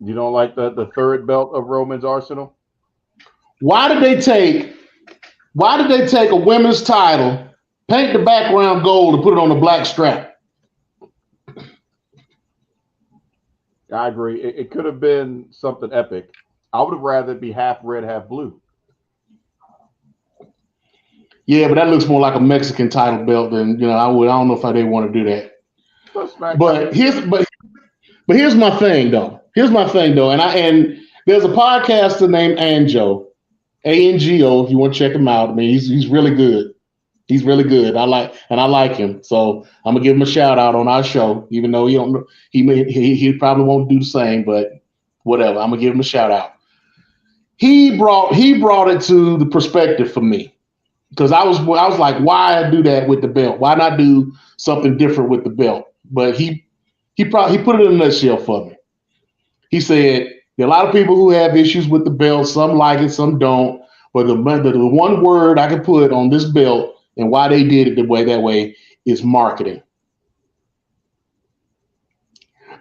You don't like the third belt of Roman's arsenal? Why did they take a women's title, paint the background gold, and put it on a black strap? I agree. It could have been something epic. I would have rather it be half red, half blue. Yeah, but that looks more like a Mexican title belt than I don't know if they want to do that. But here's my thing though. And there's a podcaster named Anjo, ANGO. If you want to check him out, I mean he's really good. He's really good. I like him. So I'm gonna give him a shout out on our show, even though he probably won't do the same, but whatever. I'm gonna give him a shout out. He brought it to the perspective for me. Because I was like, why do that with the belt? Why not do something different with the belt? But he put it in a nutshell for me. He said there are a lot of people who have issues with the belt. Some like it, some don't. But the one word I can put on this belt and why they did it that way is marketing.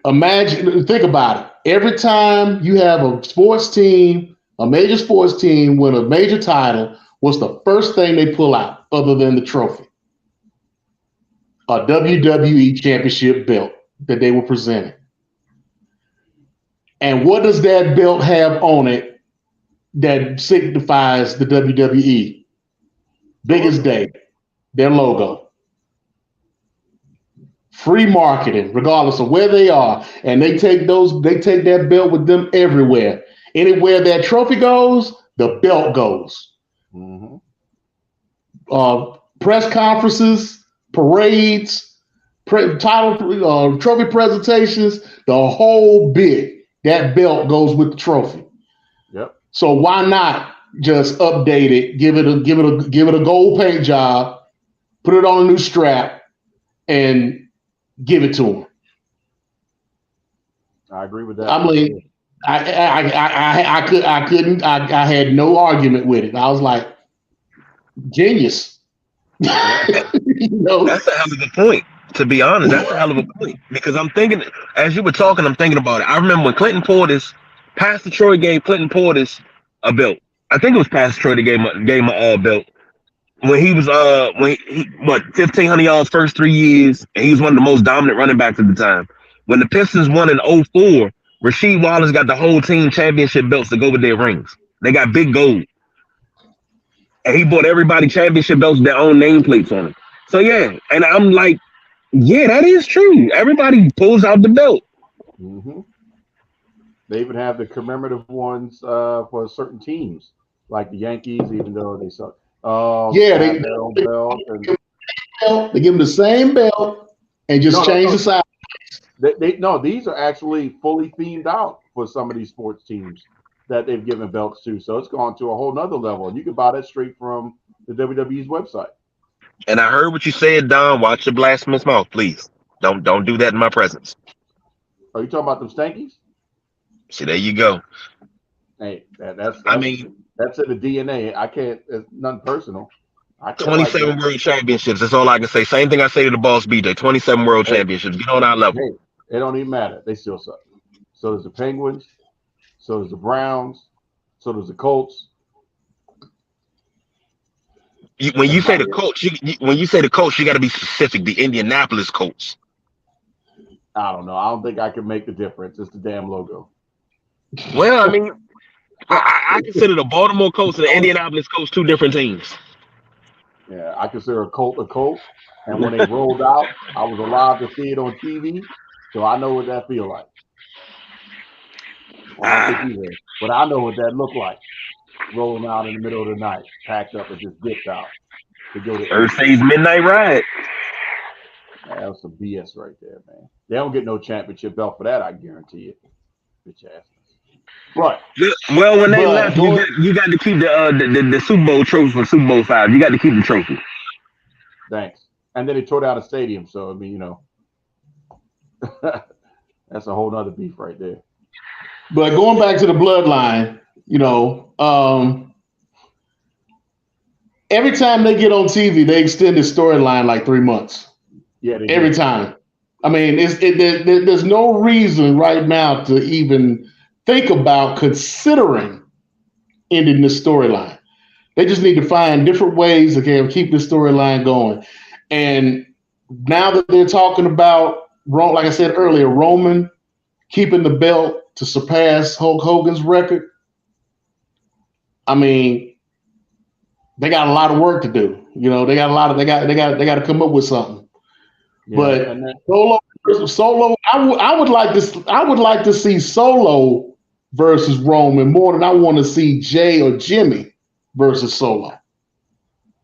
Think about it. Every time you have a sports team, a major sports team win a major title, what's the first thing they pull out other than the trophy? a WWE championship belt that they were presenting. And what does that belt have on it that signifies the WWE? Biggest day, their logo. Free marketing, regardless of where they are. And they take that belt with them everywhere. Anywhere that trophy goes, the belt goes. Mm-hmm. Press conferences, parades, trophy presentations, the whole bit. That belt goes with the trophy. Yep. So why not just update it, give it a gold paint job, put it on a new strap, and give it to them? I agree with that. I mean, I had no argument with it. I was like, genius. You know? That's a hell of a point. To be honest, that's a hell of a point. Because I'm thinking, as you were talking, I'm thinking about it. I remember when Clinton Portis, Pastor Troy gave Clinton Portis a belt. I think it was Pastor Troy that gave him a belt. When he was when he what 1,500 yards first 3 years, and he was one of the most dominant running backs at the time. When the Pistons won in '04, Rasheed Wallace got the whole team championship belts to go with their rings. They got big gold. And he bought everybody championship belts with their own nameplates on them. So yeah, and I'm like, yeah, that is true. Everybody pulls out the belt. Mm-hmm. They even have the commemorative ones for certain teams, like the Yankees, even though they suck. Yeah, have their own belt. And they give them the same belt and just change the size. No, these are actually fully themed out for some of these sports teams that they've given belts to. So it's gone to a whole nother level. And you can buy that straight from the WWE's website. And I heard what you said, Don. Watch your blasphemous mouth, please. Don't do that in my presence. Are you talking about them stankies? See, there you go. Hey, I mean, that's in the DNA. I can't. It's nothing personal. I can't like 27 that. world championships. That's all I can say. Same thing I say to the boss BJ. 27 world Hey, championships. Get on our level. hey, it don't even matter. They still suck. So does the Penguins. So does the Browns. So does the Colts. When That's you say about the it. coach, when you say the coach, you got to be specific. The Indianapolis Colts. I don't know. I don't think I can make the difference. It's the damn logo. Well, I mean, I consider the Baltimore Colts and the Indianapolis Colts two different teams. Yeah, I consider a Colt a Colt. And when they rolled out, I was alive to see it on TV, so I know what that feel like. I don't think Ah, you did, but I know what that looked like. Rolling out in the middle of the night, packed up and just dipped out to go to Earth eat. says midnight ride. That was some BS right there, man. They don't get no championship belt for that, I guarantee you. Bitch ass. But Well, when they But left, going you got to keep the Super Bowl trophy from Super Bowl 5. You got to keep the trophy. thanks. And then they tore down a stadium, so I mean, that's a whole nother beef right there. but going back to the bloodline, every time they get on TV, they extend the storyline like 3 months. Yeah, they Every do. time. I mean, there's no reason right now to even think about considering ending the storyline. They just need to find different ways to keep the storyline going. And now that they're talking about, like I said earlier, Roman keeping the belt to surpass Hulk Hogan's record, I mean, they got a lot of work to do. They got a lot of they got to come up with something. Yeah, But and then Solo, I would like to see Solo versus Roman more than I want to see Jay or Jimmy versus Solo. I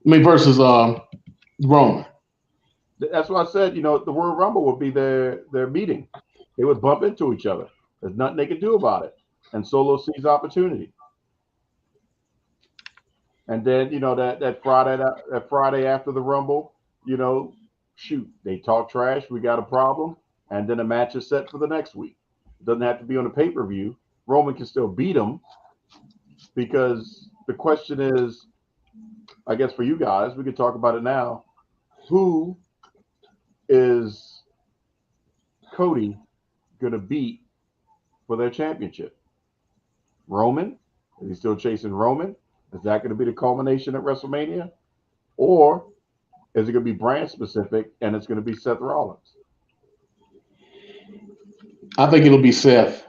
mean versus Roman. that's what I said. The Royal Rumble would be their meeting. They would bump into each other. There's nothing they can do about it. And Solo sees opportunity. And then that Friday after the Rumble, shoot, they talk trash. We got a problem, and then a match is set for the next week. It doesn't have to be on a pay-per-view. Roman can still beat him because the question is, I guess for you guys, we can talk about it now. Who is Cody going to beat for their championship? Roman? Is he still chasing Roman? Is that going to be the culmination at WrestleMania? Or Is it going to be brand specific and it's going to be Seth Rollins? I think it'll be Seth.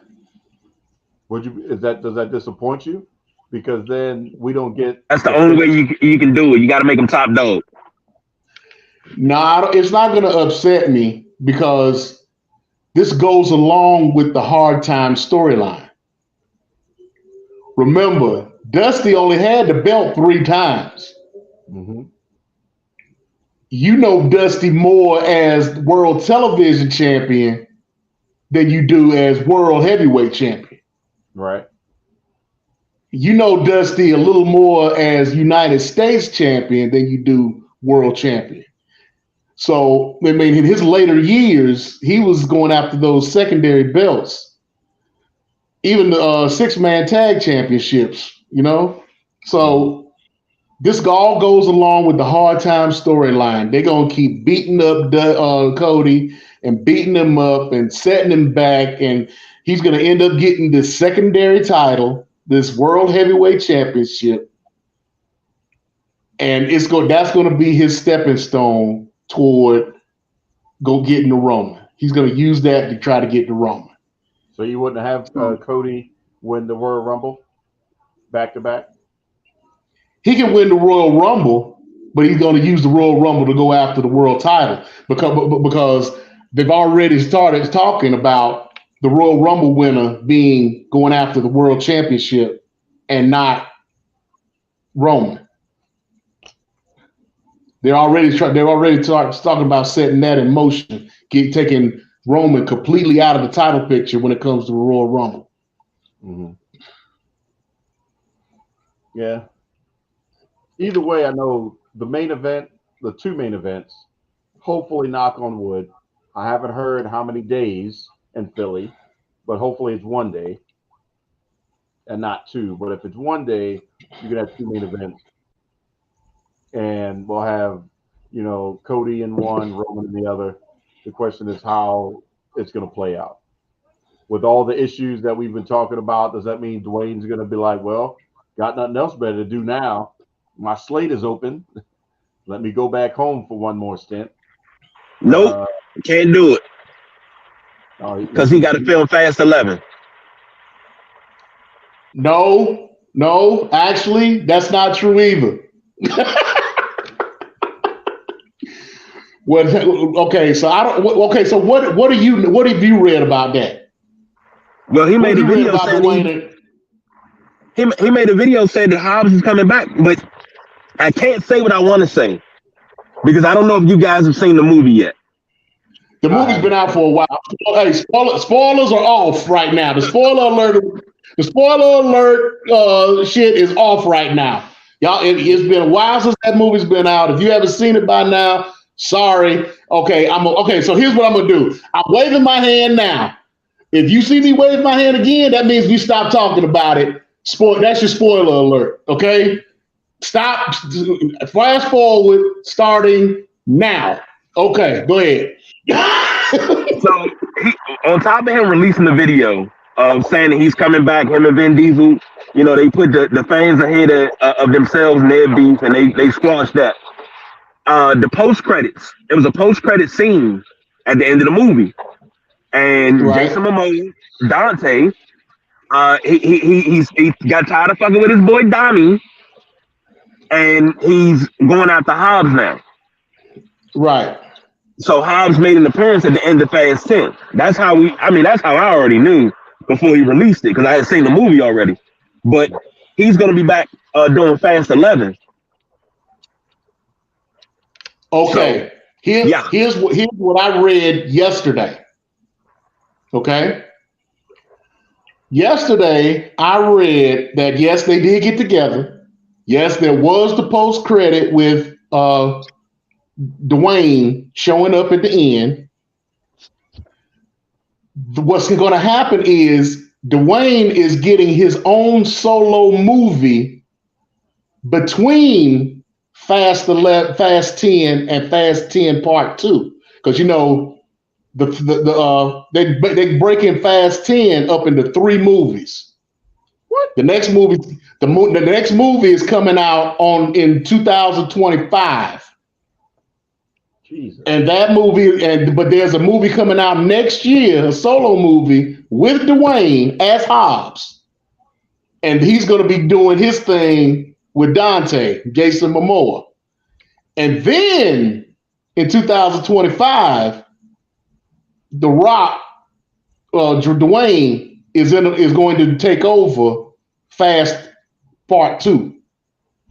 Does that disappoint you? Because then we don't get That's the the only face. way you can do it. You got to make him top dog. No, it's not going to upset me because this goes along with the hard time storyline. Remember, Dusty only had the belt 3 times. Mm-hmm. You know Dusty more as world television champion than you do as world heavyweight champion. Right. You know Dusty a little more as United States champion than you do world champion. So, I mean, in his later years, he was going after those secondary belts, even the 6-man tag championships, you know? So, this all goes along with the hard time storyline. They're going to keep beating up Cody and beating him up and setting him back. And he's going to end up getting this secondary title, this World Heavyweight Championship. And that's going to be his stepping stone toward getting to Roman. He's going to use that to try to get to Roman. So you wouldn't have Cody win the Royal Rumble back to back? He can win the Royal Rumble, but he's going to use the Royal Rumble to go after the world title because they've already started talking about the Royal Rumble winner going after the World Championship and not Roman. They're already talking about setting that in motion, taking Roman completely out of the title picture when it comes to the Royal Rumble. Mm-hmm. Yeah. Either way, I know the main event, the 2 main events, hopefully, knock on wood. I haven't heard how many days in Philly, but hopefully it's 1 day and not 2. But if it's 1 day, you can have 2 main events. And we'll have, Cody in one, Roman in the other. The question is how it's going to play out. With all the issues that we've been talking about, does that mean Dwayne's going to be like, well, got nothing else better to do now? My slate is open. Let me go back home for one more stint. Nope, can't do it. Because he got to film Fast 11. No, actually, that's not true either. Okay, so I don't. Okay, so what have you read about that? Well, he made a video saying he made a video saying that Hobbs is coming back, but I can't say what I want to say because I don't know if you guys have seen the movie yet. The movie's been out for a while. Hey, spoilers are off right now. The spoiler alert shit is off right now. Y'all, it's been a while since that movie's been out. If you haven't seen it by now, sorry. Okay, so here's what I'm gonna do. I'm waving my hand now. If you see me wave my hand again, that means we stop talking about it. That's your spoiler alert. Okay, stop. Flash forward, starting now. Okay, go ahead. So on top of him releasing the video of saying that he's coming back, him and Vin Diesel, they put the fans ahead of themselves and their beef, and they squashed that. The post credits, it was a post credit scene at the end of the movie, and right. Jason Momoa, Dante, he got tired of fucking with his boy Donnie, and he's going after Hobbs now. Right. So Hobbs made an appearance at the end of Fast 10. That's how I already knew before he released it because I had seen the movie already. But he's going to be back doing Fast 11. Okay. So, here's what I read yesterday. Okay. Yesterday, I read that yes, they did get together. Yes, there was the post credit with Dwayne showing up at the end. What's going to happen is Dwayne is getting his own solo movie between Fast 10 and Fast 10 Part 2, because they breaking Fast 10 up into 3 movies. What? The next movie is coming out in 2025. Jesus. And that movie, but there's a movie coming out next year, a solo movie with Dwayne as Hobbs. And he's going to be doing his thing with Dante, Jason Momoa. And then in 2025, The Rock, Dwayne is going to take over Fast Part 2,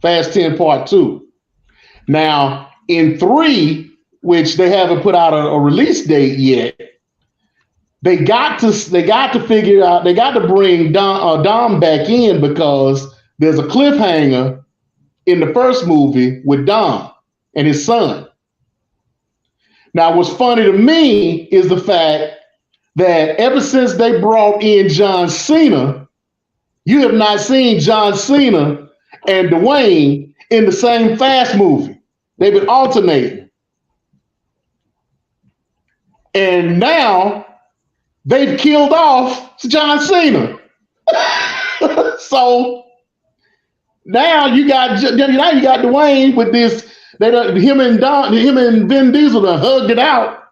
Fast 10 Part 2. Now, in 3, which they haven't put out a release date yet, they got to figure out, they got to bring Dom back in because there's a cliffhanger in the first movie with Dom and his son. Now, what's funny to me is the fact that ever since they brought in John Cena, you have not seen John Cena and Dwayne in the same Fast movie. They've been alternating. And now they've killed off John Cena. So now you got Dwayne with this. Him and Vin Diesel done hugged it out.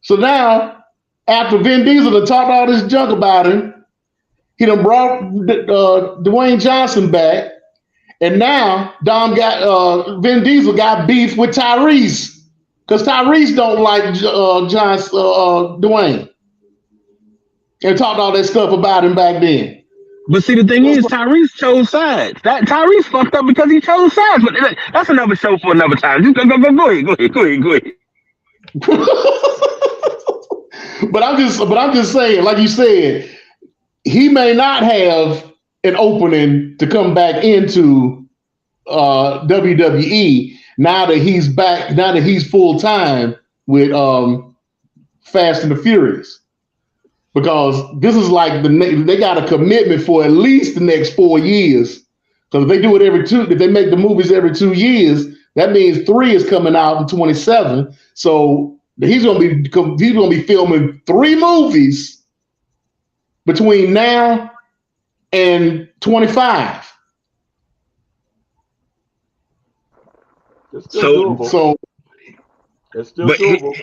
So now, after Vin Diesel done talked all this junk about him, he done brought Dwayne Johnson back, and now Vin Diesel got beef with Tyrese because Tyrese don't like Dwayne, and talked all that stuff about him back then. But see, the thing is, Tyrese chose sides. That Tyrese fucked up because he chose sides. But that's another show for another time. Just go ahead. But I'm just saying, like you said, he may not have an opening to come back into WWE now that he's back. Now that he's full time with Fast and the Furious. Because this is like they got a commitment for at least the next 4 years. Because if they do it if they make the movies every 2 years, that means 3 is coming out in 27. So he's gonna be filming 3 movies between now and 25. It's still doable. So it's still doable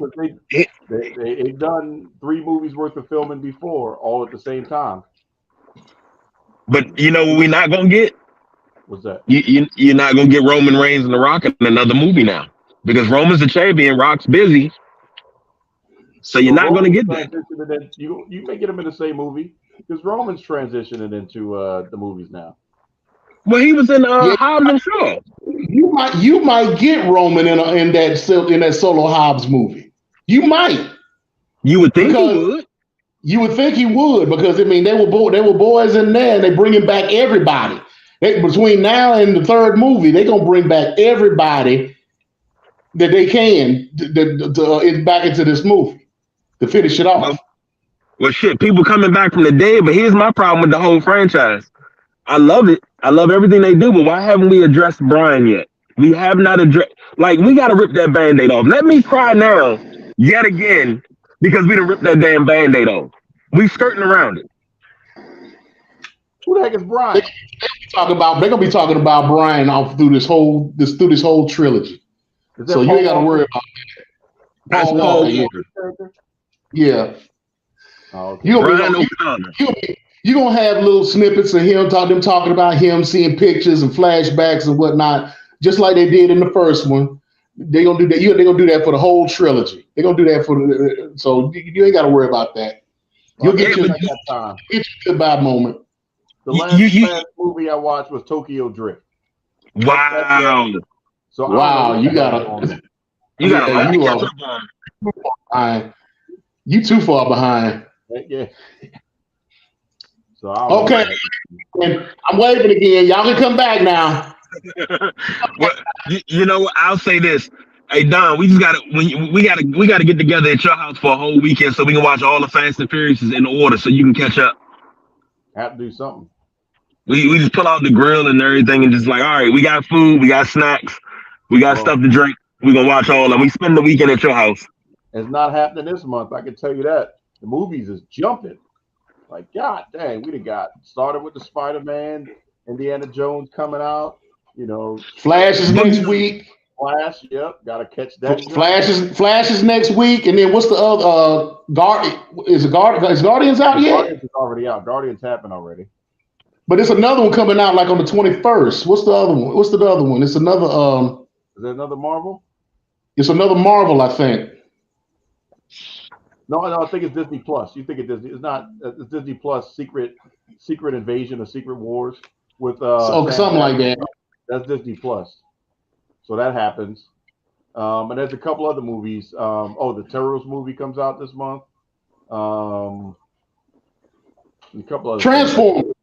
because they've done 3 movies worth of filming before, all at the same time. But you know what we're not gonna get? What's that? You're not gonna get Roman Reigns and The Rock in another movie now because Roman's the champion, Rock's busy, so you're not gonna get that. You may get him in the same movie because Roman's transitioning into the movies now. Well, he was in Hobbs and Shaw. You might get Roman in that solo Hobbs movie. You might. You would think he would. You would think he would because I mean they were boys in there and they're bringing back everybody. Between now and the 3rd movie, they're gonna bring back everybody that they can back into this movie to finish it off. Well, shit, people coming back from the dead, but here's my problem with the whole franchise. I love it. I love everything they do, but why haven't we addressed Brian yet? We have not addressed. Like, we got to rip that Band-Aid off. Let me cry now, yet again, because we done ripped that damn Band-Aid off. We skirting around it. Who the heck is Brian? They're gonna be talking about Brian off through this whole trilogy. So you ain't got to worry about that. That's Paul Walker. Yeah. Oh, okay. You're gonna have little snippets of him talking about him, seeing pictures and flashbacks and whatnot, just like they did in the first one. They're gonna do that. They're gonna do that for the whole trilogy. They're gonna do that so you ain't got to worry about that. You'll get your goodbye moment. The last movie I watched was Tokyo Drift. Wow. So you too far behind. Yeah. So okay, and I'm waving again. Y'all can come back now. Well, you know what? I'll say this. Hey Don, we gotta get together at your house for a whole weekend so we can watch all the Fast and Furious in order so you can catch up. Have to do something. We just pull out the grill and everything and just like, all right, we got food, we got snacks, we got stuff to drink. We're gonna watch all of them. We spend the weekend at your house. It's not happening this month. I can tell you that. The movies is jumping. Like, God dang, we done got started with the Spider-Man, Indiana Jones coming out. You know, Flash is next week. Flash, yep, gotta catch that. Flash is next week, and then what's the other? Is Guardians out yet? Guardians is already out. Guardians happened already. But it's another one coming out like on the 21st. What's the other one? What's the other one? It's another. Is there another Marvel? It's another Marvel, I think. No, I think it's Disney Plus. You think it's Disney? It's not. It's Disney Plus. Secret Invasion or Secret Wars with something like that. That's Disney Plus. So that happens. And there's a couple other movies. The Terrorist movie comes out this month. A couple other Transformers.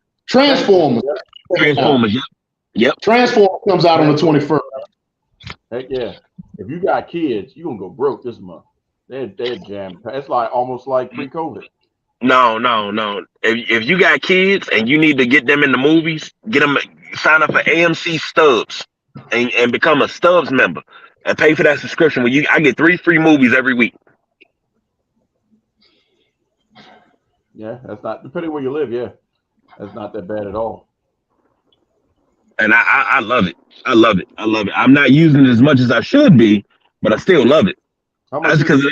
Yep. Transformers comes out on the 21st. Heck yeah! If you got kids, you're gonna go broke this month. They're jammed. It's like almost like pre-COVID. No. If you got kids and you need to get them in the movies, sign up for AMC Stubs and become a Stubs member and pay for that subscription. I get 3 free movies every week. Yeah, that's not depending where you live. Yeah, that's not that bad at all. And I love it. I love it. I'm not using it as much as I should be, but I still love it. How much? That's because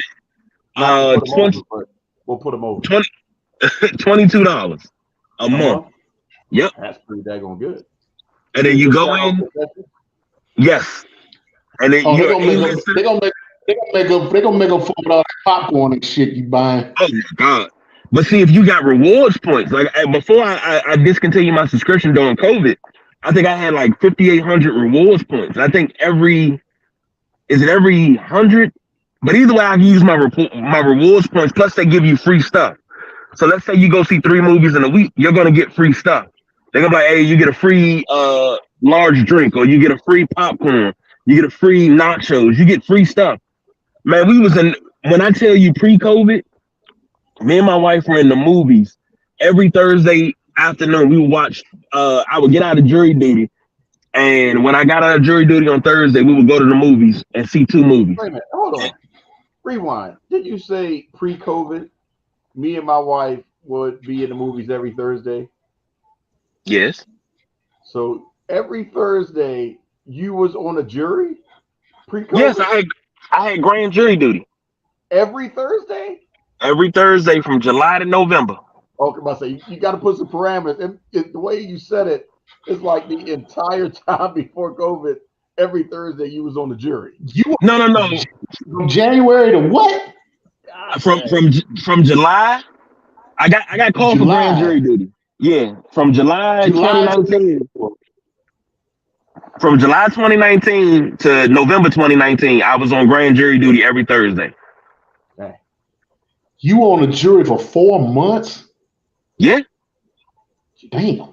we'll put them over. $22 a month. Yep, that's pretty daggone good. And then you go in. Yes, and then they're gonna make up for all that popcorn and shit you buying. Oh my god! But see, if you got rewards points, like before I discontinued my subscription during COVID, I think I had like 5,800 rewards points. I think every 100. But either way, I can use my rewards points. Plus, they give you free stuff. So let's say you go see 3 movies in a week, you're gonna get free stuff. They're gonna be like, hey, you get a free large drink, or you get a free popcorn, you get a free nachos, you get free stuff. Man, when I tell you pre-COVID, me and my wife were in the movies every Thursday afternoon. We would watch. I would get out of jury duty, and when I got out of jury duty on Thursday, we would go to the movies and see 2 movies. Wait a minute, hold on. Rewind. Did you say pre-COVID, me and my wife would be in the movies every Thursday? Yes. So every Thursday, you was on a jury? Pre-COVID? Yes, I had grand jury duty. Every Thursday? Every Thursday from July to November. Okay, I say you got to put some parameters. The way you said it, it's like the entire time before COVID. Every Thursday you was on the jury. No. From January to what? From July, I got called for grand jury duty. Yeah, from July 2019. From July 2019 to November 2019, I was on grand jury duty every Thursday. You were on a jury for 4 months? Yeah. Damn.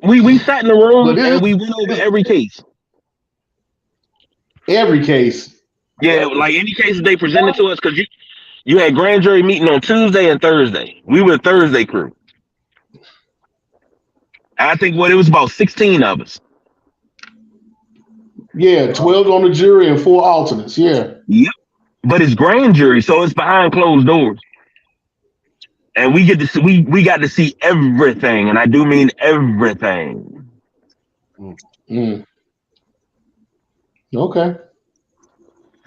We sat in the room and we went over every case. Every case. Yeah, like any cases they presented to us, because you had grand jury meeting on Tuesday and Thursday. We were the Thursday crew. I think it was about 16 of us. Yeah, 12 on the jury and 4 alternates. Yeah. Yep. But it's grand jury, so it's behind closed doors. And we got to see everything, and I do mean everything. Mm. Okay.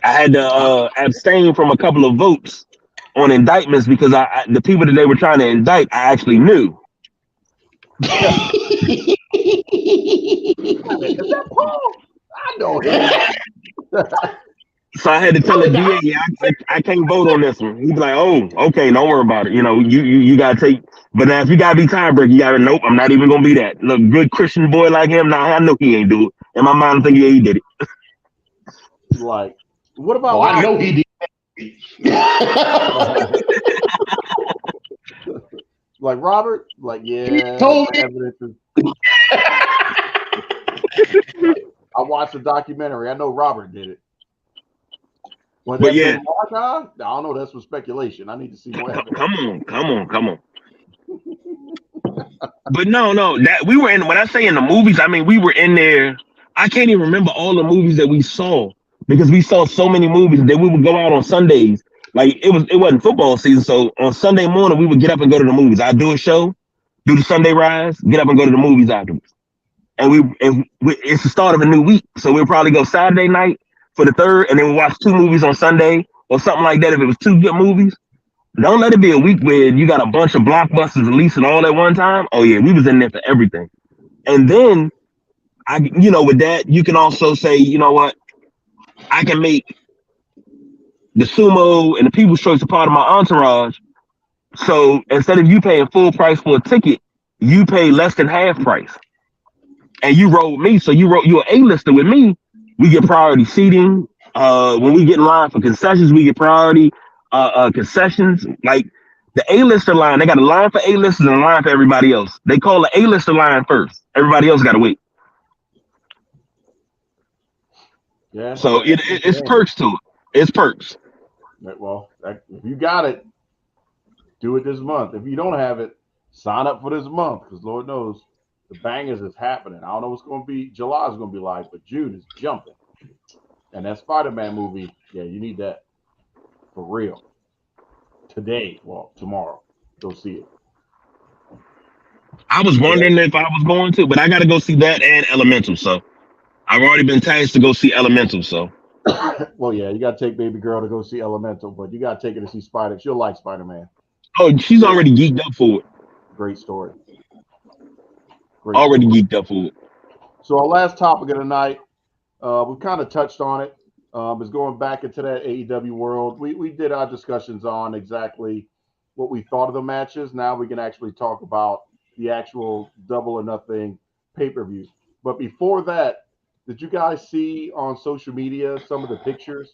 I had to abstain from a couple of votes on indictments because the people that they were trying to indict, I actually knew. Is that Paul? I know him. So I had to tell the DA, I can't vote on this one. He'd be like, "Oh, okay, don't worry about it. You know, you gotta take. But now if you gotta be tiebreaker, you gotta nope. I'm not even gonna be that. Look, good Christian boy like him. Now I know he ain't do it. In my mind, I think he did it. Like, what about? I know he did. Like Robert, like He told me. evidence is. I watched the documentary. I know Robert did it. But yeah, I don't know. That's for speculation. I need to see what happened. Come on. But no, that we were in. When I say in the movies, I mean we were in there. I can't even remember all the movies that we saw because we saw so many movies that we would go out on Sundays. Like it wasn't football season, so on Sunday morning we would get up and go to the movies. I'd do a show, do the Sunday rise, get up and go to the movies afterwards. it's the start of a new week, so we'll probably go Saturday night for the third, and then we'll watch 2 movies on Sunday or something like that. If it was 2 good movies, don't let it be a week where you got a bunch of blockbusters releasing all at one time. Oh yeah, we was in there for everything. And then with that, you can also say, you know what, I can make the sumo and the people's choice a part of my entourage. So instead of you paying full price for a ticket, you pay less than half price. And you roll with me. So you're an A-lister with me. We get priority seating. When we get in line for concessions, we get priority concessions. Like the A-lister line, they got a line for A-listers and a line for everybody else. They call the A-lister line first. Everybody else got to wait. Yeah. So it's perks to it. It's perks. Well, if you got it, do it this month. If you don't have it, sign up for this month because Lord knows the bangers is happening. I don't know what's going to be. July is going to be like, but June is jumping. And that Spider-Man movie, yeah, you need that for real. Today, well, tomorrow, go see it. I was wondering if I was going to, but I got to go see that and Elemental. So I've already been tasked to go see Elemental. So. Well, yeah, you got to take baby girl to go see Elemental, but you got to take her to see Spider. She'll like Spider-Man. Oh, she's already geeked up for it. Great story. Already geeked up for it. So our last topic of the night, we kind of touched on it, is going back into that AEW world. We did our discussions on exactly what we thought of the matches. Now we can actually talk about the actual Double or Nothing pay-per-view. But before that, did you guys see on social media some of the pictures,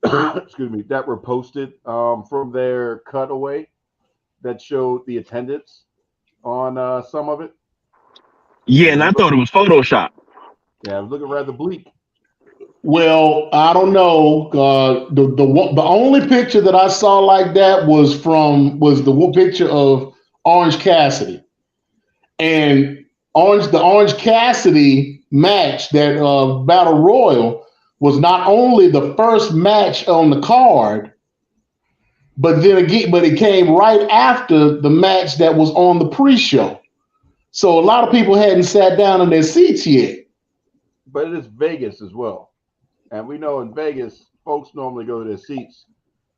excuse me, that were posted from their cutaway that showed the attendance on some of it? Yeah, and I thought it was Photoshop. Yeah, it was looking rather bleak. Well, I don't know. The only picture that I saw like that was the one picture of Orange Cassidy, and the Orange Cassidy match, that Battle Royal, was not only the first match on the card, but it came right after the match that was on the pre-show. So a lot of people hadn't sat down in their seats yet. But it is Vegas as well. And we know in Vegas, folks normally go to their seats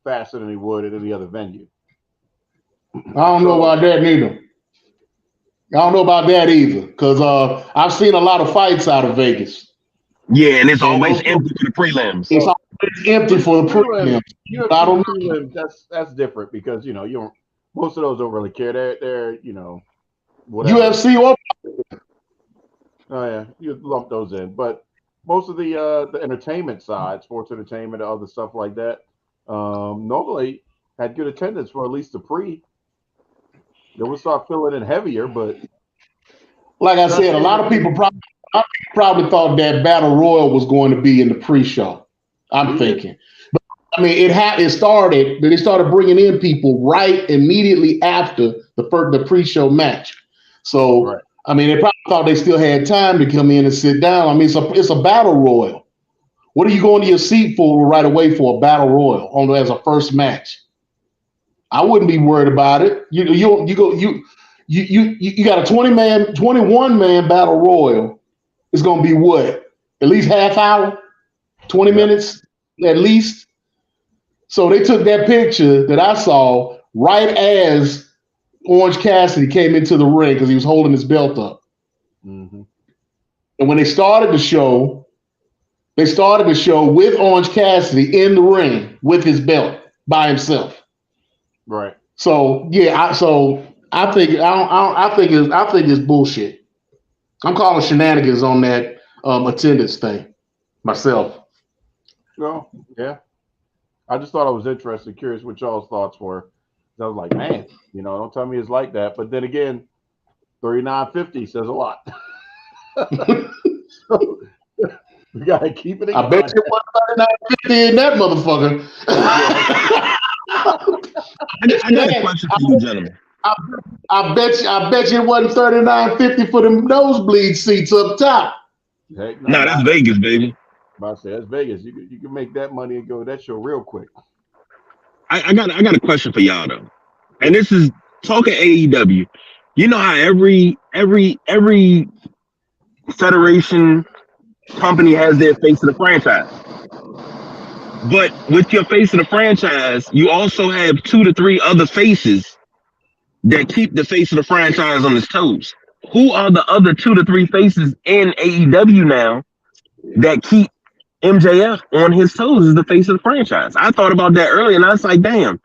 faster than they would at any other venue. I don't know about that neither. I don't know about that either, because I've seen a lot of fights out of Vegas. Yeah, and it's always empty for the prelims. It's always empty for the prelims. I don't know. That's different because you don't. Most of those don't really care. They're whatever. UFC or oh yeah, you lump those in. But most of the entertainment side, sports entertainment, other stuff like that, normally had good attendance for at least the pre. They would start filling in heavier, but like I said, a lot of people probably thought that Battle Royal was going to be in the pre-show. I'm thinking, but I mean, they started bringing in people right immediately after the pre-show match. So right. I mean, they probably thought they still had time to come in and sit down. I mean, it's a Battle Royal. What are you going to your seat for right away for a Battle Royal as a first match? I wouldn't be worried about it. You got a 21 man Battle Royal. It's going to be what? At least half hour, 20 minutes at least. So they took that picture that I saw right as Orange Cassidy came into the ring because he was holding his belt up. Mm-hmm. And when they started the show with Orange Cassidy in the ring with his belt by himself. Right. So yeah, I think it's bullshit. I'm calling shenanigans on that attendance thing myself. Well, yeah. I just thought I was interested, curious what y'all's thoughts were. I was like, man, don't tell me it's like that. But then again, $39.50 says a lot. So we gotta keep it in. I bet you $39.50 in that motherfucker. I got a question for you, gentlemen. I bet you it wasn't $39.50 for them nosebleed seats up top. Heck, no, that's Vegas, baby. I say that's Vegas. You can make that money and go to that show real quick. I got a question for y'all though, and this is talking AEW. You know how every Federation company has their face of the franchise. But with your face of the franchise, you also have 2 to 3 other faces that keep the face of the franchise on its toes. Who are the other 2 to 3 faces in AEW now that keep MJF on his toes as the face of the franchise? I thought about that earlier, and I was like, damn.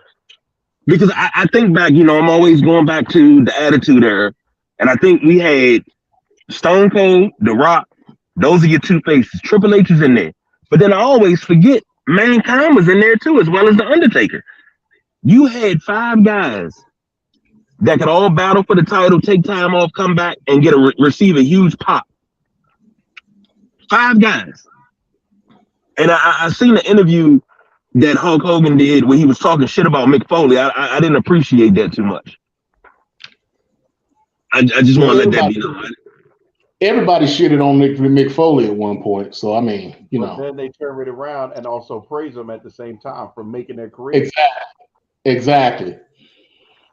Because I think back, I'm always going back to the Attitude Era, and I think we had Stone Cold, The Rock. Those are your 2 faces. Triple H is in there. But then I always forget Mankind was in there too, as well as The Undertaker. You had 5 guys that could all battle for the title, take time off, come back, and get receive a huge pop. 5 guys. And I seen the interview that Hulk Hogan did where he was talking shit about Mick Foley. I didn't appreciate that too much. I just want to let that be known. Everybody shitted on Mick Foley at one point. So, I mean, But then they turn it around and also praise them at the same time for making their career. Exactly.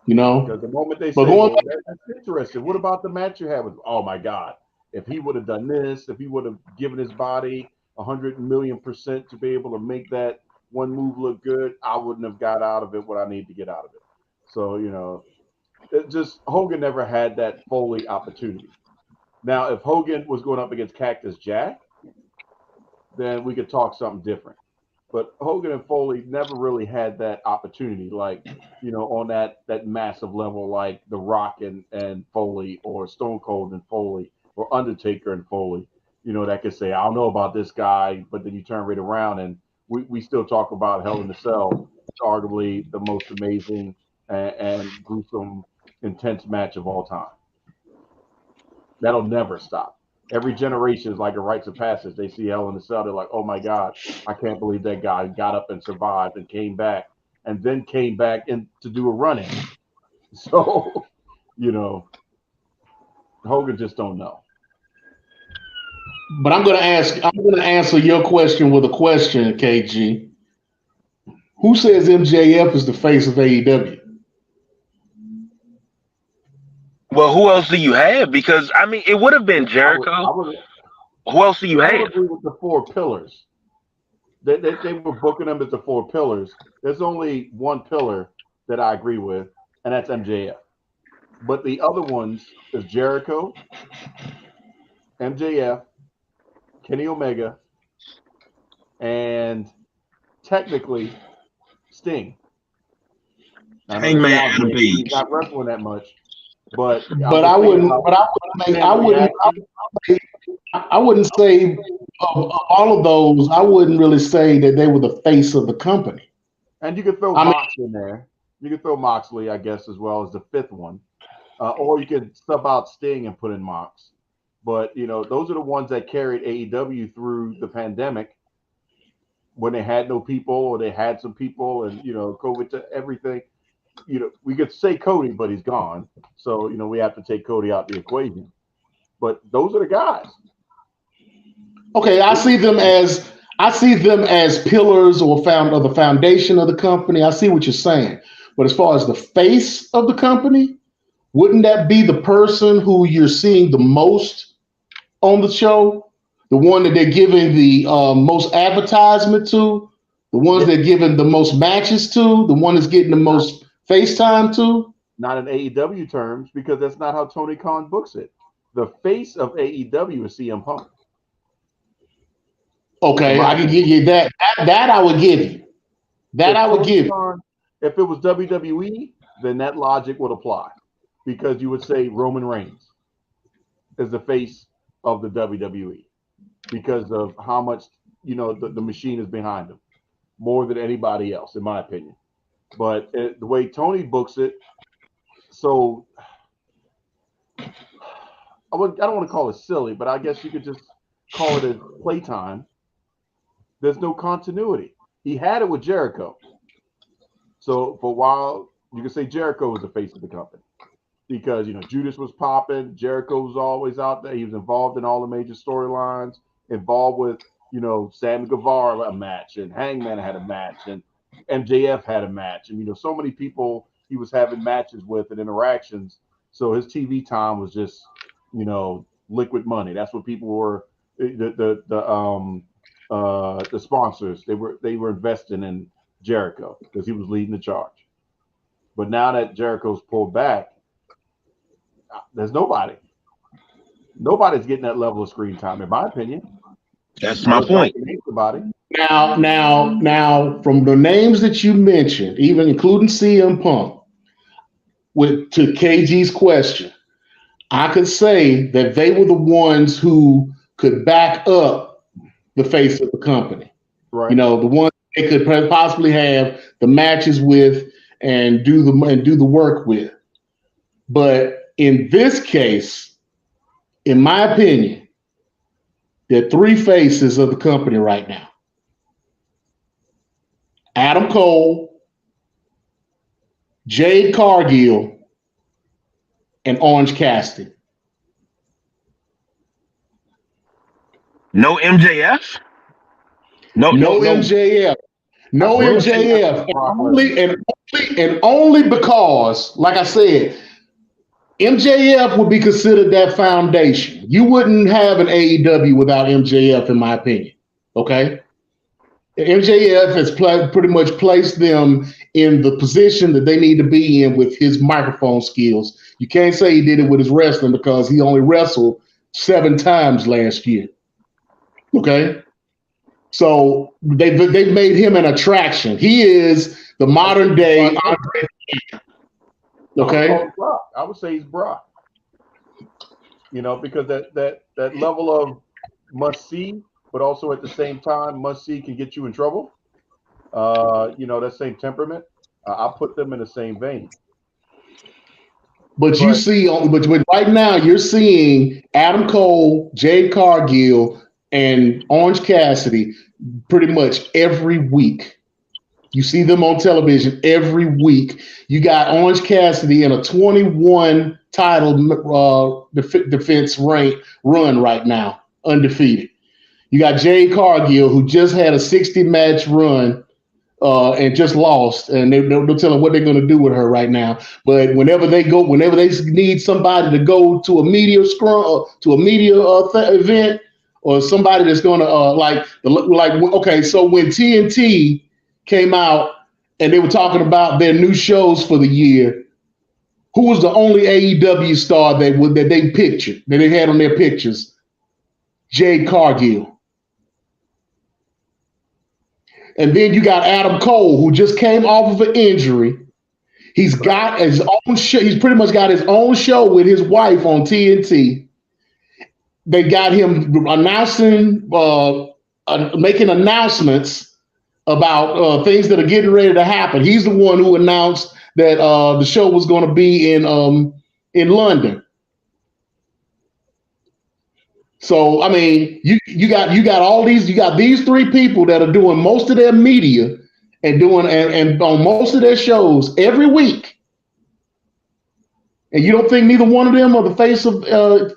Because the moment they say, well, that's interesting. What about the match you had with, oh my God, if he would have done this, if he would have given his body 100,000,000% to be able to make that one move look good, I wouldn't have got out of it what I need to get out of it. So, Hogan never had that Foley opportunity. Now, if Hogan was going up against Cactus Jack, then we could talk something different. But Hogan and Foley never really had that opportunity, like, on that massive level, like The Rock and Foley, or Stone Cold and Foley, or Undertaker and Foley, that could say, I don't know about this guy, but then you turn right around and we still talk about Hell in a Cell. It's arguably the most amazing and gruesome, intense match of all time. That'll never stop. Every generation is like a rites of passage. They see Hell in a Cell, they're like, oh my God, I can't believe that guy got up and survived and came back, and then came back and to do a run-in. So, Hogan just don't know. But I'm going to answer your question with a question, KG. Who says MJF is the face of AEW? Well, who else do you have? Because, I mean, it would have been Jericho. Who else do you have? I would agree with the 4 pillars. They were booking them as the 4 pillars. There's only one pillar that I agree with, and that's MJF. But the other ones is Jericho, MJF, Kenny Omega, and technically Sting. Hangman Adam Page. He's not wrestling that much, but I wouldn't say of all of those. I wouldn't really say that they were the face of the company. And you could throw Mox in there. You could throw Moxley, I guess, as well as the 5th one, or you could sub out Sting and put in Mox. But those are the ones that carried AEW through the pandemic, when they had no people, or they had some people, and COVID to everything. We could say Cody, but he's gone. So, we have to take Cody out the equation. But those are the guys. Okay, I see them as pillars or the foundation of the company. I see what you're saying. But as far as the face of the company, wouldn't that be the person who you're seeing the most on the show? The one that they're giving the most advertisement to? The ones they're giving the most matches to? The one that's getting the most FaceTime to? Not in AEW terms, because that's not how Tony Khan books it. The face of AEW is CM Punk. Okay, I can give you that. That I would give you. That I would give you. If it was WWE, then that logic would apply, because you would say Roman Reigns is the face of the WWE because of how much the machine is behind him, more than anybody else, in my opinion. But the way Tony books it, so I don't want to call it silly, but I guess you could just call it a playtime. There's no continuity. He had it with Jericho. So for a while, you could say Jericho was the face of the company, because Judas was popping, Jericho was always out there. He was involved in all the major storylines, involved with Sammy Guevara a match, and Hangman had a match, and MJF had a match, and so many people he was having matches with and interactions. So his TV time was just liquid money. That's what people were the sponsors. They were investing in Jericho because he was leading the charge. But now that Jericho's pulled back, there's nobody. Nobody's getting that level of screen time, in my opinion. That's my Unless y'all point. can name somebody. Now, from the names that you mentioned, even including CM Punk, to KG's question, I could say that they were the ones who could back up the face of the company. Right. The ones they could possibly have the matches with and do the work with. But in this case, in my opinion, there are three faces of the company right now: Adam Cole, Jade Cargill, and Orange Cassidy. No MJF. No MJF. No I MJF. think And only because, like I said, MJF would be considered that foundation. You wouldn't have an AEW without MJF, in my opinion. Okay? MJF has pretty much placed them in the position that they need to be in with his microphone skills. You can't say he did it with his wrestling because he only wrestled 7 times last year. Okay? So they've made him an attraction. He is the modern day Andre. Okay? I would say he's Brock. Because that level of must see, but also at the same time, must see can get you in trouble. That same temperament. I put them in the same vein. But right now you're seeing Adam Cole, Jade Cargill, and Orange Cassidy pretty much every week. You see them on television every week. You got Orange Cassidy in a 21 title defense run right now, undefeated. You got Jade Cargill, who just had a 60-match run and just lost, and they're telling what they're going to do with her right now. But whenever they need somebody to go to a media event, or somebody that's going to okay, so when TNT came out and they were talking about their new shows for the year, who was the only AEW star that they pictured, that they had on their pictures? Jade Cargill. And then you got Adam Cole, who just came off of an injury. He's got his own show. He's pretty much got his own show with his wife on TNT. They got him announcing, making announcements about things that are getting ready to happen. He's the one who announced that the show was going to be in London. So I mean, you got these three people that are doing most of their media and on most of their shows every week, and you don't think neither one of them are the face of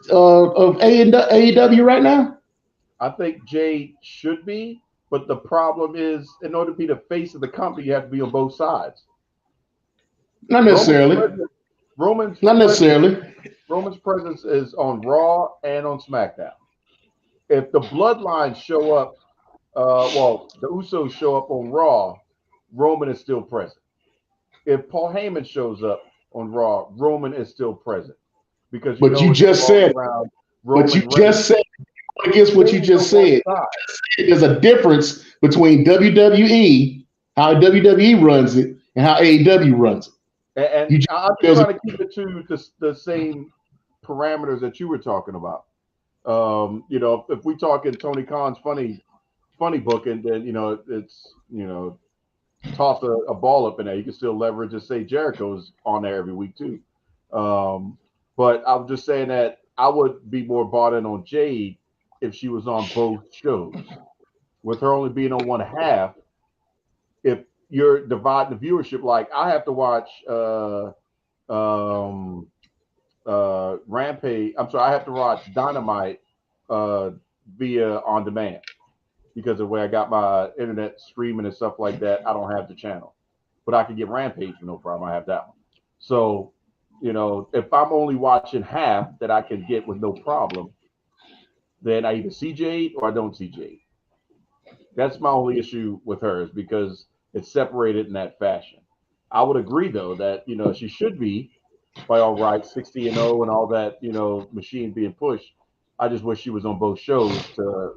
AEW right now? I think Jade should be, but the problem is, in order to be the face of the company, you have to be on both sides. Not necessarily. Roman's presence is on Raw and on SmackDown. If the Bloodlines show up, the Usos show up on Raw, Roman is still present. If Paul Heyman shows up on Raw, Roman is still present. Because you just said against what you just said. There's a difference between WWE, how WWE runs it, and how AEW runs it. And I'm just trying to keep it to the same parameters that you were talking about. If we talk in Tony Khan's funny booking, then it's toss a ball up in there. You can still leverage and say Jericho's on there every week too. But I'm just saying that I would be more bought in on Jade if she was on both shows. With her only being on one half, if you're dividing the viewership, like I have to watch Rampage. I have to watch Dynamite via on demand because of the way I got my internet streaming and stuff like that. I don't have the channel, but I can get Rampage for no problem. I have that one. So, if I'm only watching half that I can get with no problem, then I either see Jade or I don't see Jade. That's my only issue with her is because it's separated in that fashion. I would agree though that she should be by all rights 60-0 and all that machine being pushed. I just wish she was on both shows to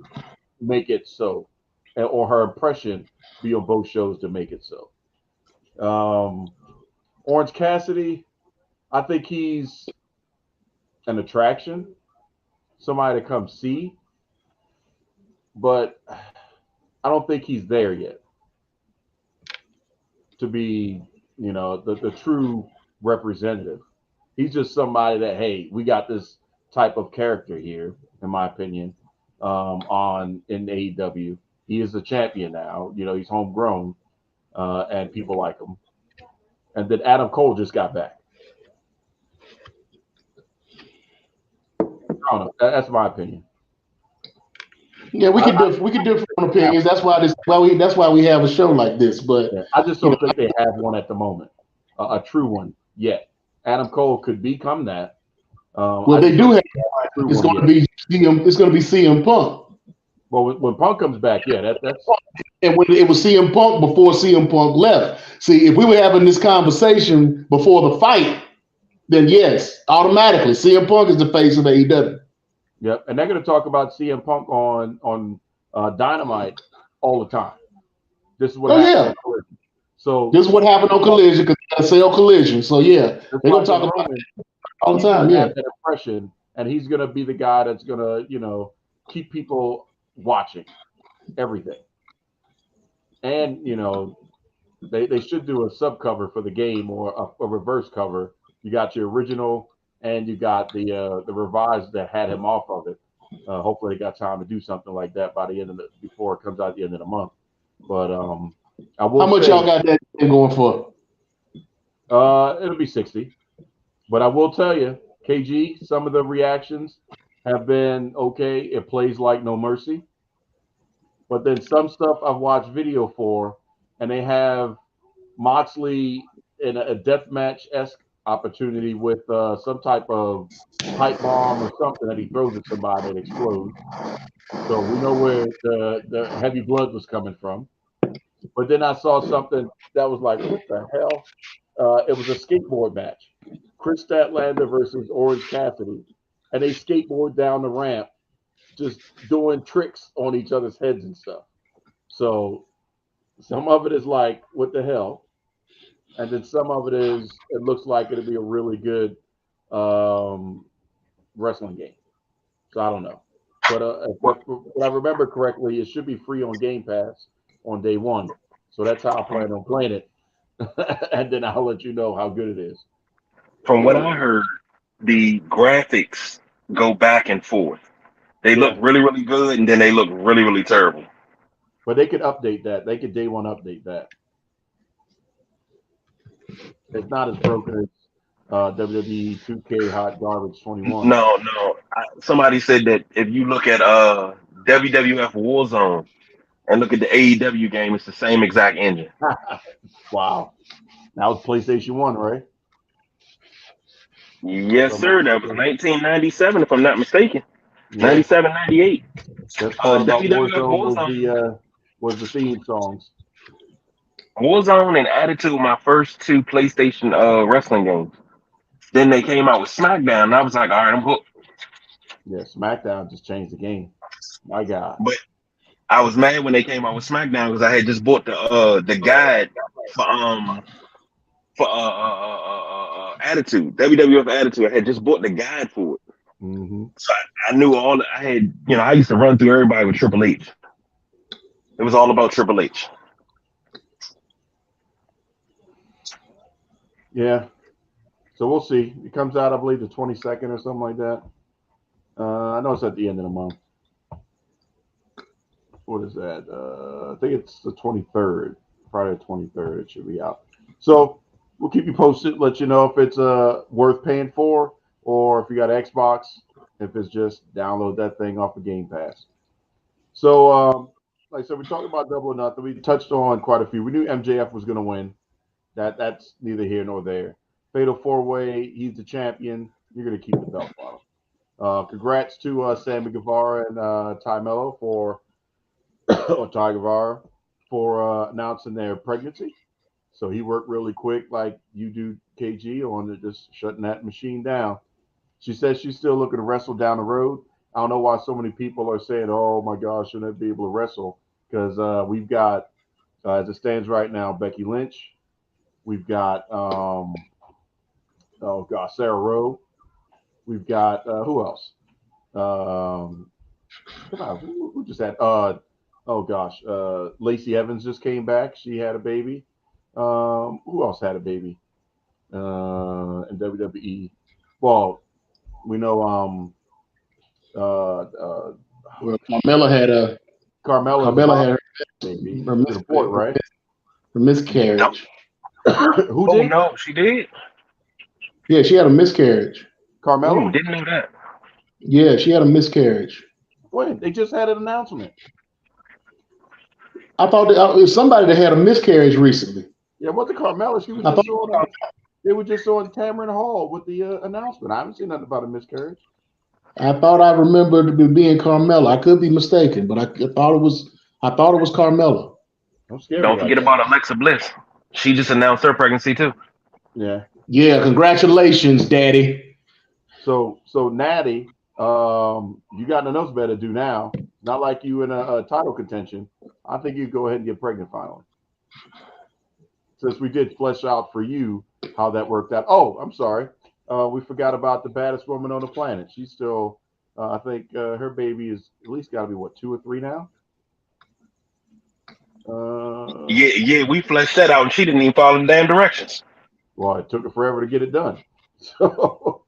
make it so, or her impression be on both shows to make it so. Orange Cassidy, I think he's an attraction, somebody to come see, but I don't think he's there yet to be, the true representative. He's just somebody that, hey, we got this type of character here, in my opinion, on in AEW. He is a champion now. He's homegrown, and people like him. And then Adam Cole just got back. I don't know. That's my opinion. Yeah, we could differ on opinions. That's why we have a show like this. But yeah, I just don't think they have one at the moment, a true one yet. Adam Cole could become that. Well, they do have. It's going to be CM. It's going to be CM Punk. Well, when Punk comes back, yeah, that's. And when it was CM Punk before CM Punk left. See, if we were having this conversation before the fight, then yes, automatically CM Punk is the face of AEW. Yep, and they're going to talk about CM Punk on Dynamite all the time. This is what happened. Yeah. So this is what happened on Collision because they sell Collision. So yeah, they're going to talk about it all the time. Yeah, that impression, and he's going to be the guy that's going to keep people watching everything. And they should do a sub cover for the game or a reverse cover. You got your original. And you got the revised that had him off of it. Hopefully, they got time to do something like that by the end of before it comes out at the end of the month. But I will. How much y'all got that going for? It'll be 60. But I will tell you, KG, some of the reactions have been okay. It plays like No Mercy. But then some stuff I've watched video for, and they have Moxley in a deathmatch-esque opportunity with some type of pipe bomb or something that he throws at somebody and explodes. So we know where the heavy blood was coming from. But then I saw something that was like, what the hell? It was a skateboard match. Chris Statlander versus Orange Cassidy. And they skateboard down the ramp, just doing tricks on each other's heads and stuff. So some of it is like, what the hell? And then some of it looks like it'll be a really good wrestling game. So I don't know. But if I remember correctly, it should be free on Game Pass on day one. So that's how I plan on playing it. And then I'll let you know how good it is. From what I heard, the graphics go back and forth. They look really, really good, and then they look really, really terrible. But they could update that. They could day one update that. It's not as broken as WWE 2K Hot Garbage 21. No. Somebody said that if you look at WWF Warzone and look at the AEW game, it's the same exact engine. Wow. That was PlayStation 1, right? Yes, sir. That was 1997, if I'm not mistaken. Yeah. 97, 98. WWF Warzone was the theme songs. Warzone and Attitude were my first two PlayStation wrestling games. Then they came out with SmackDown, and I was like, all right, I'm hooked. Yeah, SmackDown just changed the game. My God. But I was mad when they came out with SmackDown because I had just bought the guide for Attitude, WWF Attitude. I had just bought the guide for it. Mm-hmm. So I knew all I had, I used to run through everybody with Triple H. It was all about Triple H. Yeah. So we'll see. It comes out, I believe, the 22nd or something like that. I know it's at the end of the month. What is that? I think it's the 23rd. Friday the 23rd. It should be out. So we'll keep you posted. Let you know if it's worth paying for, or if you got Xbox, if it's just download that thing off of Game Pass. So, like I said, we talked about Double or Nothing. We touched on quite a few. We knew MJF was going to win. That's neither here nor there. Fatal 4-Way, he's the champion. You're going to keep the belt on him. Congrats to Sammy Guevara and Ty Mello for or Ty Guevara for announcing their pregnancy. So he worked really quick, like you do, KG, on just shutting that machine down. She says she's still looking to wrestle down the road. I don't know why so many people are saying, "Oh my gosh, shouldn't I be able to wrestle?" Because we've got, as it stands right now, Becky Lynch. We've got, oh gosh, Sarah Rowe. We've got who else? Um, come on, who just had? Oh gosh, Lacey Evans just came back. She had a baby. Who else had a baby in WWE? Well, we know uh, uh, Well, Carmella Carmella's had baby. her, She did a port, right? her miscarriage. Who Oh did? no, she did. Yeah, she had a miscarriage. Carmella? Didn't know that. Yeah, she had a miscarriage. When? They just had an announcement. I thought it was somebody that had a miscarriage recently. Yeah, what the Carmella? She was I just thought on. They were just on Tamron Hall with the announcement. I haven't seen nothing about a miscarriage. I thought I remembered it being Carmella. I could be mistaken, but I thought it was Carmella. Don't scare me Don't like forget that. about Alexa Bliss. She just announced her pregnancy too. Yeah. Yeah, congratulations, Daddy. So Natty, you got nothing else better to do now. Not like you in a title contention. I think you go ahead and get pregnant finally. Since we did flesh out for you how that worked out. Oh, I'm sorry. We forgot about the baddest woman on the planet. She's still, I think her baby is at least got to be what, 2 or 3 now. Yeah, we fleshed that out, and she didn't even follow the damn directions. Well, it took her forever to get it done. So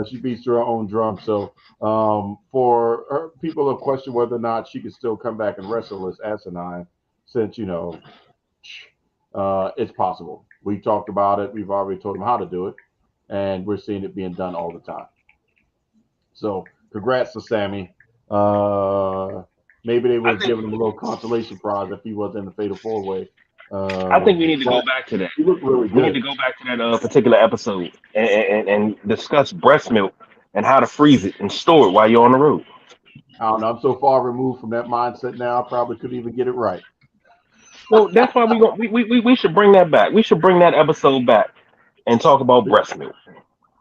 she beats her own drum. So for her, people have questioned whether or not she could still come back and wrestle as asinine, since it's possible. We talked about it. We've already told them how to do it, and we're seeing it being done all the time. So congrats to Sammy. Maybe they would have given him a little consolation prize if he was in the Fatal 4-Way. I think we need to go back to that. He looked really We need good. to go back to that particular episode and discuss breast milk and how to freeze it and store it while you're on the road. I don't know. I'm so far removed from that mindset now. I probably couldn't even get it right. Well, that's why we should bring that back. We should bring that episode back and talk about breast milk.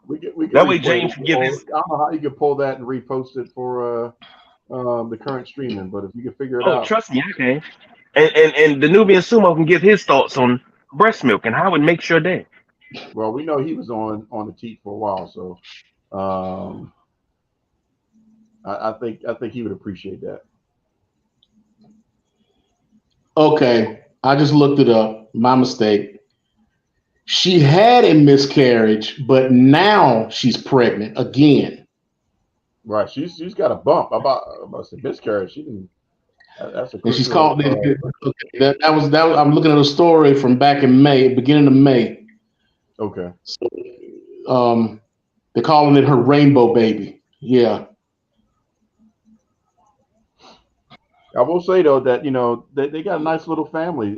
We can That way replay James it. can give his. I don't know how you can pull that and repost it for the current streaming, but if you can figure it Oh, out. trust me, I can. And the Nubian Sumo can give his thoughts on breast milk and how it makes your day. Well, we know he was on the teat for a while, so I think he would appreciate that. Okay, I just looked it up. My mistake. She had a miscarriage, but now she's pregnant again. Right, she's got a bump. About to say miscarriage. She didn't. That's a And she's crucial. called that was I'm looking at a story from back in May, beginning of May. Okay. So, they're calling it her rainbow baby. Yeah. I will say though that they got a nice little family.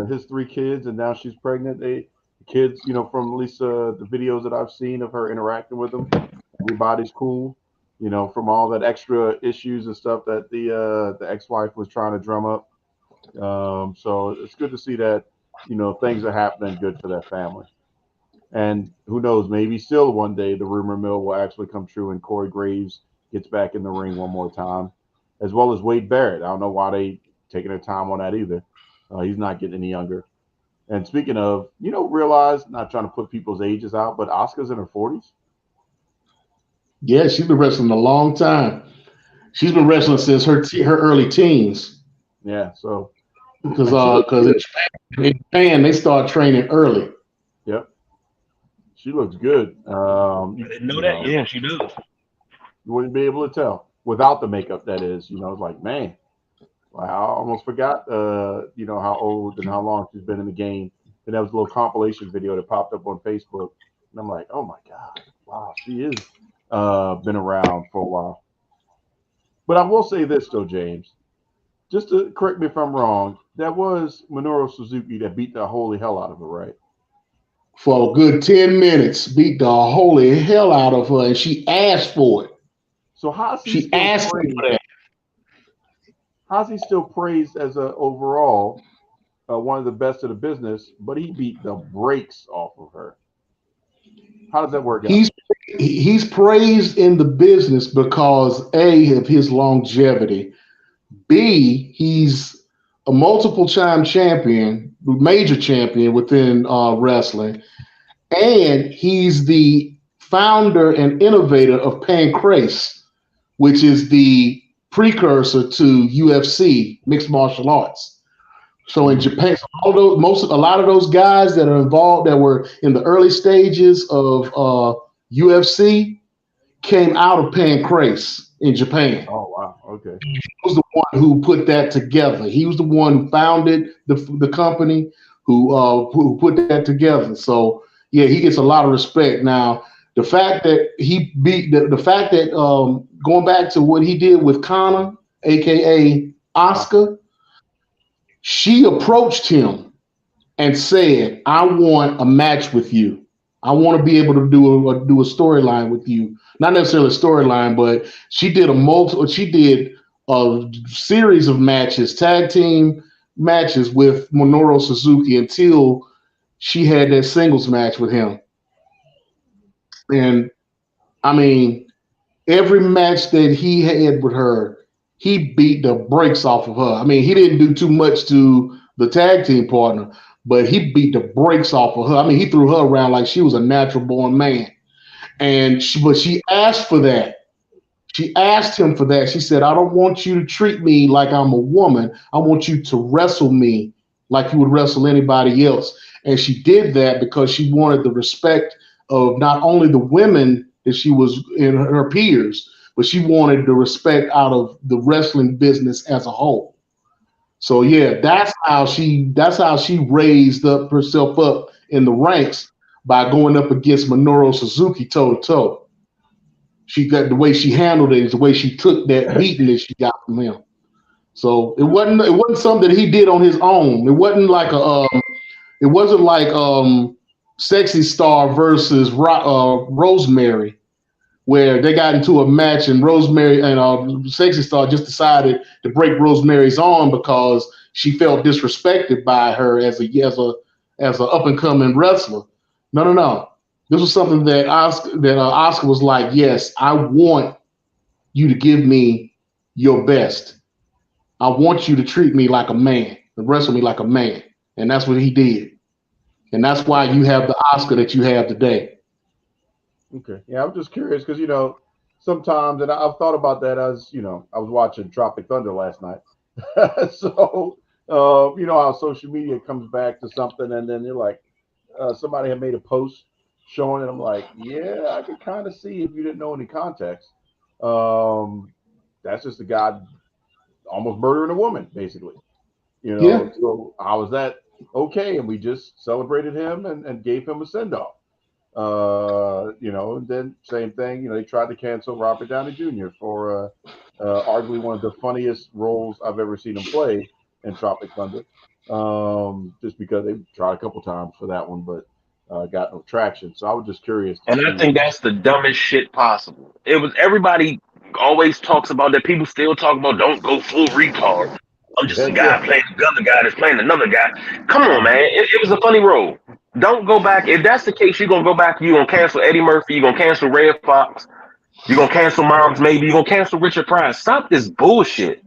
His 3 kids, and now she's pregnant. Kids, from at least the videos that I've seen of her interacting with them, everybody's cool. From all that extra issues and stuff that the ex-wife was trying to drum up. So it's good to see that things are happening good for that family. And who knows, maybe still one day the rumor mill will actually come true and Corey Graves gets back in the ring one more time, as well as Wade Barrett. I don't know why they taking their time on that either. He's not getting any younger. And speaking of, realize, not trying to put people's ages out, but Asuka's in her 40s. Yeah, she's been wrestling a long time. She's been wrestling since her early teens. Yeah, so because in Japan they start training early. Yep, she looks good. I didn't know that. Yeah, she does. You wouldn't be able to tell without the makeup. That is, it's like, man, I almost forgot. How old and how long she's been in the game. And that was a little compilation video that popped up on Facebook, and I'm like, oh my god, wow, she is been around for a while. But I will say this though, James, just to correct me if I'm wrong, that was Minoru Suzuki that beat the holy hell out of her, right? For a good 10 minutes, beat the holy hell out of her, and she asked for it. So how's he She still asked him praised? for that. How's he still praised as a overall one of the best of the business? But he beat the brakes off of her. How does that work out? He's praised in the business because A, of his longevity. B, he's a multiple time champion, major champion within wrestling, and he's the founder and innovator of Pancrase, which is the precursor to UFC, mixed martial arts. So in Mm. Japan, a lot of those guys that are involved that were in the early stages of UFC came out of Pancrase in Japan. Oh wow. Okay. Was the one who put that together. He was the one who founded the company, who put that together. So yeah, he gets a lot of respect. Now the fact that he beat the fact that going back to what he did with Connor, aka Oscar, she approached him and said, "I want a match with you. I want to be able to do a storyline with you. Not necessarily a storyline, but she did a series of matches, tag team matches with Minoru Suzuki until she had that singles match with him. And I mean, every match that he had with her, he beat the brakes off of her. I mean, he didn't do too much to the tag team partner, but he beat the brakes off of her. I mean, he threw her around like she was a natural born man. But she asked for that. She asked him for that. She said, I don't want you to treat me like I'm a woman. I want you to wrestle me like you would wrestle anybody else. And she did that because she wanted the respect of not only the women that she was in her peers, but she wanted the respect out of the wrestling business as a whole. So yeah, that's how she raised up herself up in the ranks by going up against Minoru Suzuki toe to toe. She got the way she handled it is the way she took that beating that she got from him. So it wasn't something that he did on his own. It wasn't like Sexy Star versus Rosemary, where they got into a match and Rosemary and Sexy Star just decided to break Rosemary's arm because she felt disrespected by her as a up and coming wrestler. No, no, no. This was something that Oscar was like, yes, I want you to give me your best. I want you to treat me like a man, to wrestle me like a man, and that's what he did, and that's why you have the Oscar that you have today. Okay. Yeah, I'm just curious because sometimes, and I've thought about that as I was watching Tropic Thunder last night. So you know how social media comes back to something, and then you're like, somebody had made a post showing it. I'm like, yeah, I could kind of see if you didn't know any context. Um, that's just a guy almost murdering a woman, basically. Yeah, So how is that okay? And we just celebrated him and gave him a send off. And then same thing. They tried to cancel Robert Downey Jr. for arguably one of the funniest roles I've ever seen him play in Tropic Thunder. Just because they tried a couple times for that one, but got no traction. So I was just curious to And I see. think that's the dumbest shit possible. It was everybody always talks about that. People still talk about don't go full retard. I'm just a Heck yeah. guy playing another guy that's playing another guy. Come on, Uh-huh. man. It was a funny role. Don't go back. If that's the case, you're gonna go back. You're gonna cancel Eddie Murphy. You're gonna cancel Red Fox. You're gonna cancel Moms. Maybe you're gonna cancel Richard Pryor. Stop this bullshit.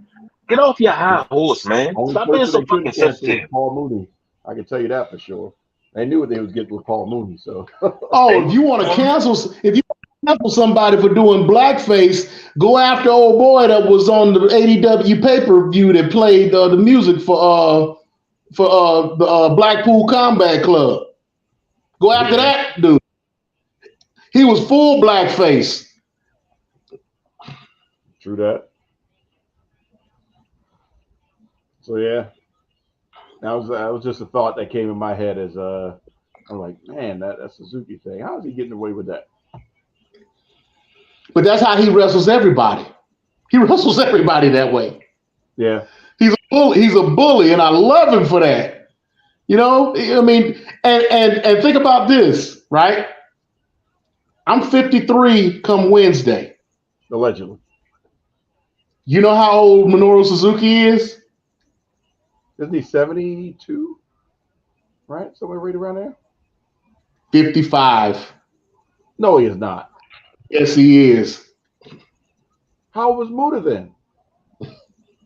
Get off your high horse, man. Only Stop being person so they fucking couldn't cancel was sensitive. Paul Mooney. I can tell you that for sure. They knew what they was getting with Paul Mooney. So oh, if you cancel somebody for doing blackface, go after old boy that was on the ADW pay per view that played the music for the Blackpool Combat Club. Go after yeah, that dude. He was full blackface. true that. So yeah, that was just a thought that came in my head as I'm like, man, that Suzuki thing. How is he getting away with that? But that's how he wrestles everybody. He wrestles everybody that way. Yeah. He's a bully. He's a bully, and I love him for that. I mean, and think about this, right? I'm 53 come Wednesday. Allegedly. You know how old Minoru Suzuki is? Isn't he 72? Right? Somewhere right around there? 55. No, he is not. Yes, he is. How old was Muda then?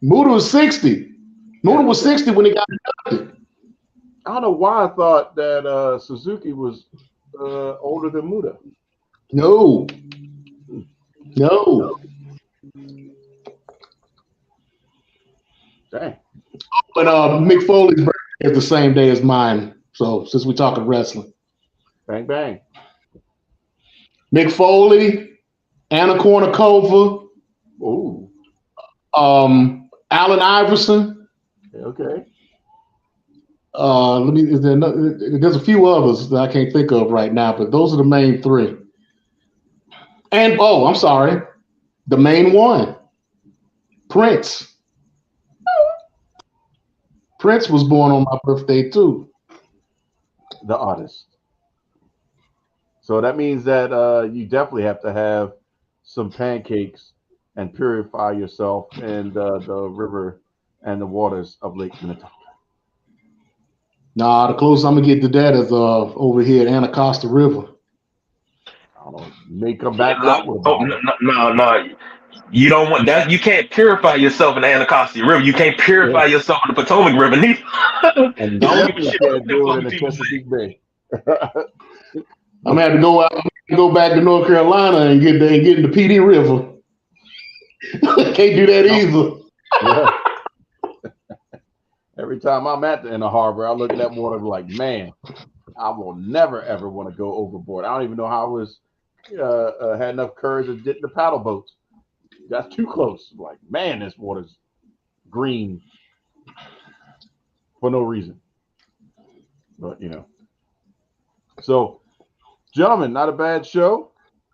Muda was 60. Muda was 60 when he got inducted. I don't know why I thought that Suzuki was older than Muda. No. No. Dang. But Mick Foley's birthday is the same day as mine. So since we're talking wrestling. Bang, bang. Mick Foley, Anna Kournikova, Ooh. Allen Iverson. Okay. There's a few others that I can't think of right now, but those are the main three. And I'm sorry, the main one, Prince. Prince was born on my birthday too. The artist. So that means that you definitely have to have some pancakes and purify yourself in the river and the waters of Lake Minnetonka. Nah, the closest I'm gonna get to that is over here at Anacostia River. I don't know. You may come back No, out with a bottle. no. You don't want that. You can't purify yourself in the Anacostia River. You can't Yeah. purify yourself in the Potomac River neither. And you I don't give a definitely shit what can't them do it in fucking the people say. Chesapeake Bay. I'm gonna have to go out, go back to North Carolina and get in the PD River. Can't do that either. Yeah. Every time I'm in the harbor, I look at that water and be like, man, I will never ever want to go overboard. I don't even know how I was had enough courage to get in the paddle boats. That's too close. I'm like, man, this water's green for no reason. But so gentlemen, not a bad show.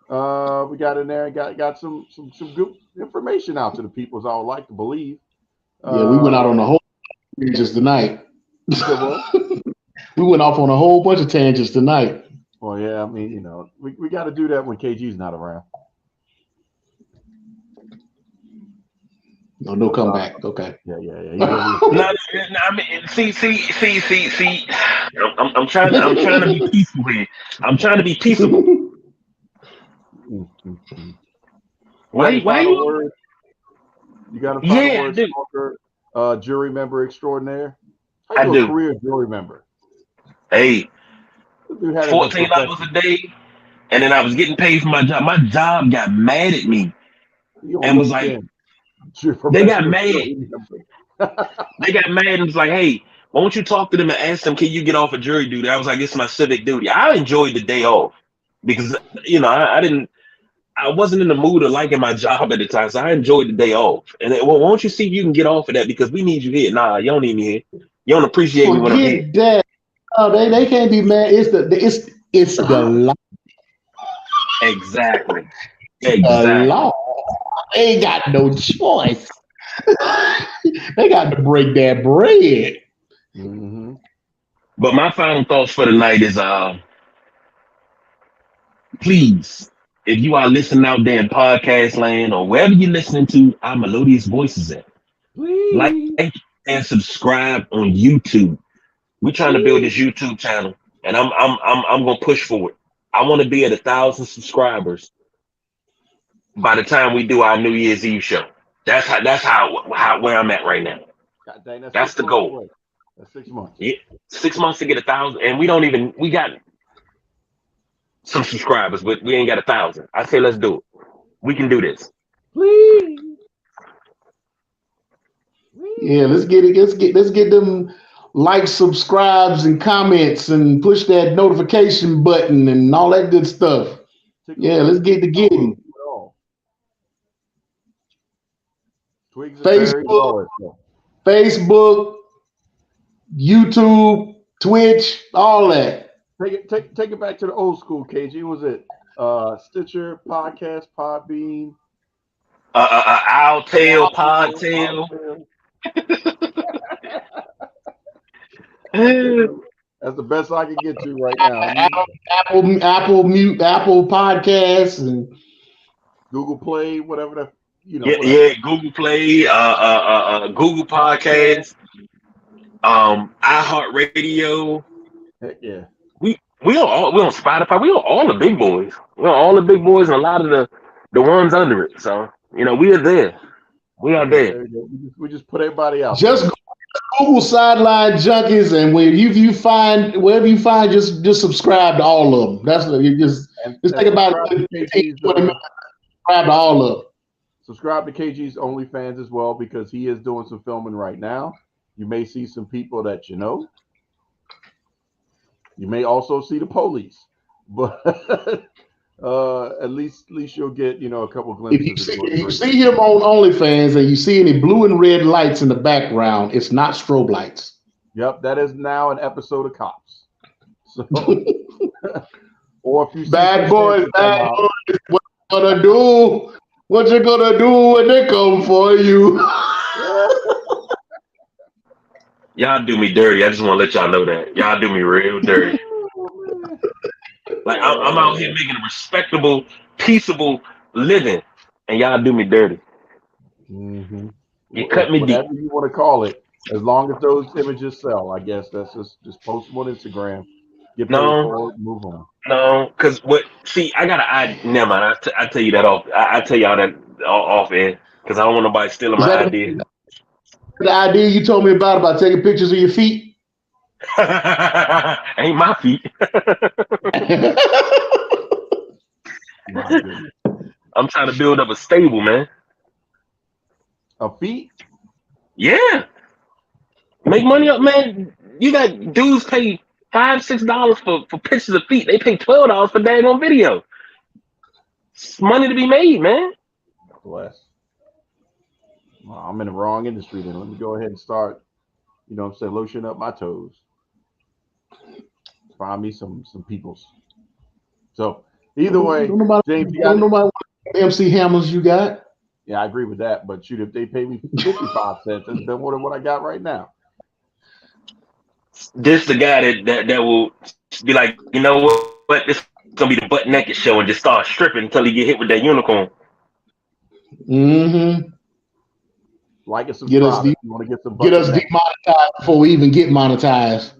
We got in there and got some good information out to the people, as I would like to believe. Yeah, we went out on a whole tangents tonight. We went off on a whole bunch of tangents tonight. Well, yeah, I mean, we got to do that when KG's not around. No comeback. Okay. Yeah. No, I mean, see. I'm trying to be peaceful here. I'm trying to be peaceable. Why you? Word? You got a final Yeah, word, dude. Smoker, jury member extraordinaire. How I you do. a career jury member? Hey, Dude had a 14 hours a day, and then I was getting paid for my job. My job got mad at me and was like, they got mad. They got mad and was like, hey, why don't you talk to them and ask them, can you get off a jury duty? I was like, it's my civic duty. I enjoyed the day off because, I wasn't in the mood of liking my job at the time. So I enjoyed the day off. And then, well, why don't you see if you can get off of that because we need you here. Nah, you don't need me here. You don't appreciate me when I'm here. Forget that. Oh, they can't be mad. It's the law. Exactly. The law. They ain't got no choice. They got to break that bread. Mm-hmm. But my final thoughts for the night is please, if you are listening out there in podcast land or wherever you're listening to our melodious voices at, like and subscribe on YouTube. We're trying to build this YouTube channel, and I'm gonna push for it. I want to be at 1,000 subscribers by the time we do our New Year's Eve show. That's how where I'm at right now. God dang, that's the goal. Away. That's 6 months. Yeah, 6 months to get 1,000, and we got some subscribers, but we ain't got 1,000. I say let's do it. We can do this. Please. Yeah, let's get them likes, subscribes, and comments, and push that notification button and all that good stuff. Yeah, let's get to getting. Facebook, YouTube, Twitch, all that. Take it back to the old school, KG. Was it Stitcher, Podcast, Podbean, Owltail, Podtail? That's the best I can get to right now. Apple Podcasts and Google Play, whatever Yeah, Google Play, Google Podcasts, iHeartRadio. Heck yeah. We on Spotify. We on all the big boys. We on all the big boys and a lot of the ones under it. So we are there. We are there. There you go. We just put everybody out Just there. Google Sideline Junkies, and wherever you find, just subscribe to all of them. That's you just think about it. Subscribe to all of them. Subscribe to KG's OnlyFans as well, because he is doing some filming right now. You may see some people that you know. You may also see the police, but at least you'll get a couple glimpses. If you see him on OnlyFans and you see any blue and red lights in the background, it's not strobe lights. Yep, that is now an episode of Cops. So, or if you see bad boys, what you gonna do? What you gonna do when they come for you? Y'all do me dirty. I just want to let y'all know that. Y'all do me real dirty. Like I'm out here making a respectable, peaceable living, and y'all do me dirty. Mm-hmm. You cut me Whatever deep. you want to call it, as long as those images sell. I guess that's just post them on Instagram. Get paid for it, move on. No, because I got an idea. Never mind. I tell you that off. I tell y'all that off air because I don't want nobody stealing my idea. The idea you told me about taking pictures of your feet? Ain't my feet. I'm trying to build up a stable, man. A feet? Yeah. Make money up, man. You got dudes pay $5-6 for pictures of feet. They pay $12 for daggone video. It's money to be made, man. Bless. Well, I'm in the wrong industry then. Let me go ahead and start, lotion up my toes. Find me some peoples. So either way, James, you got what MC Hammers you got? Yeah, I agree with that. But shoot, if they pay me 55 cents, that's more than what I got right now. This the guy that will be like, you know what? This is gonna be the butt naked show and just start stripping until he get hit with that unicorn. Mm-hmm. Like and subscribe. You want to get us demonetized before we even get monetized.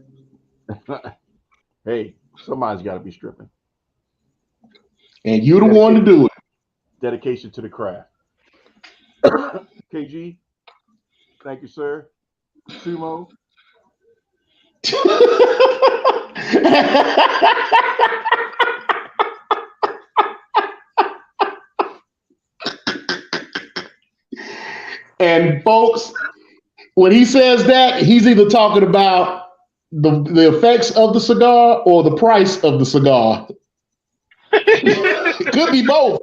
Hey, somebody's got to be stripping. And you're the one to do it. Dedication to the craft. KG, thank you, sir. Sumo. And folks, when he says that, he's either talking about the effects of the cigar or the price of the cigar. It could be both.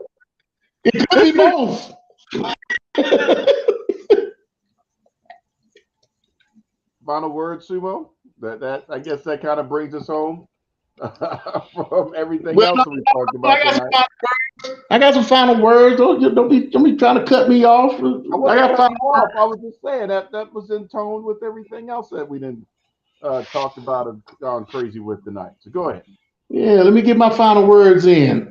It could be both. Final word, Sumo. That I guess that kind of brings us home from everything else we talked about tonight. I got some final words. Don't be trying to cut me off. I was just saying that was in tone with everything else that we didn't talked about and gone crazy with tonight. So go ahead. Yeah, let me get my final words in.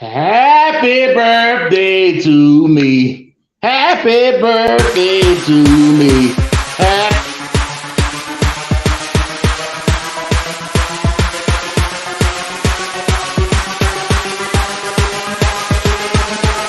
Happy birthday to me. Happy birthday to me. Happy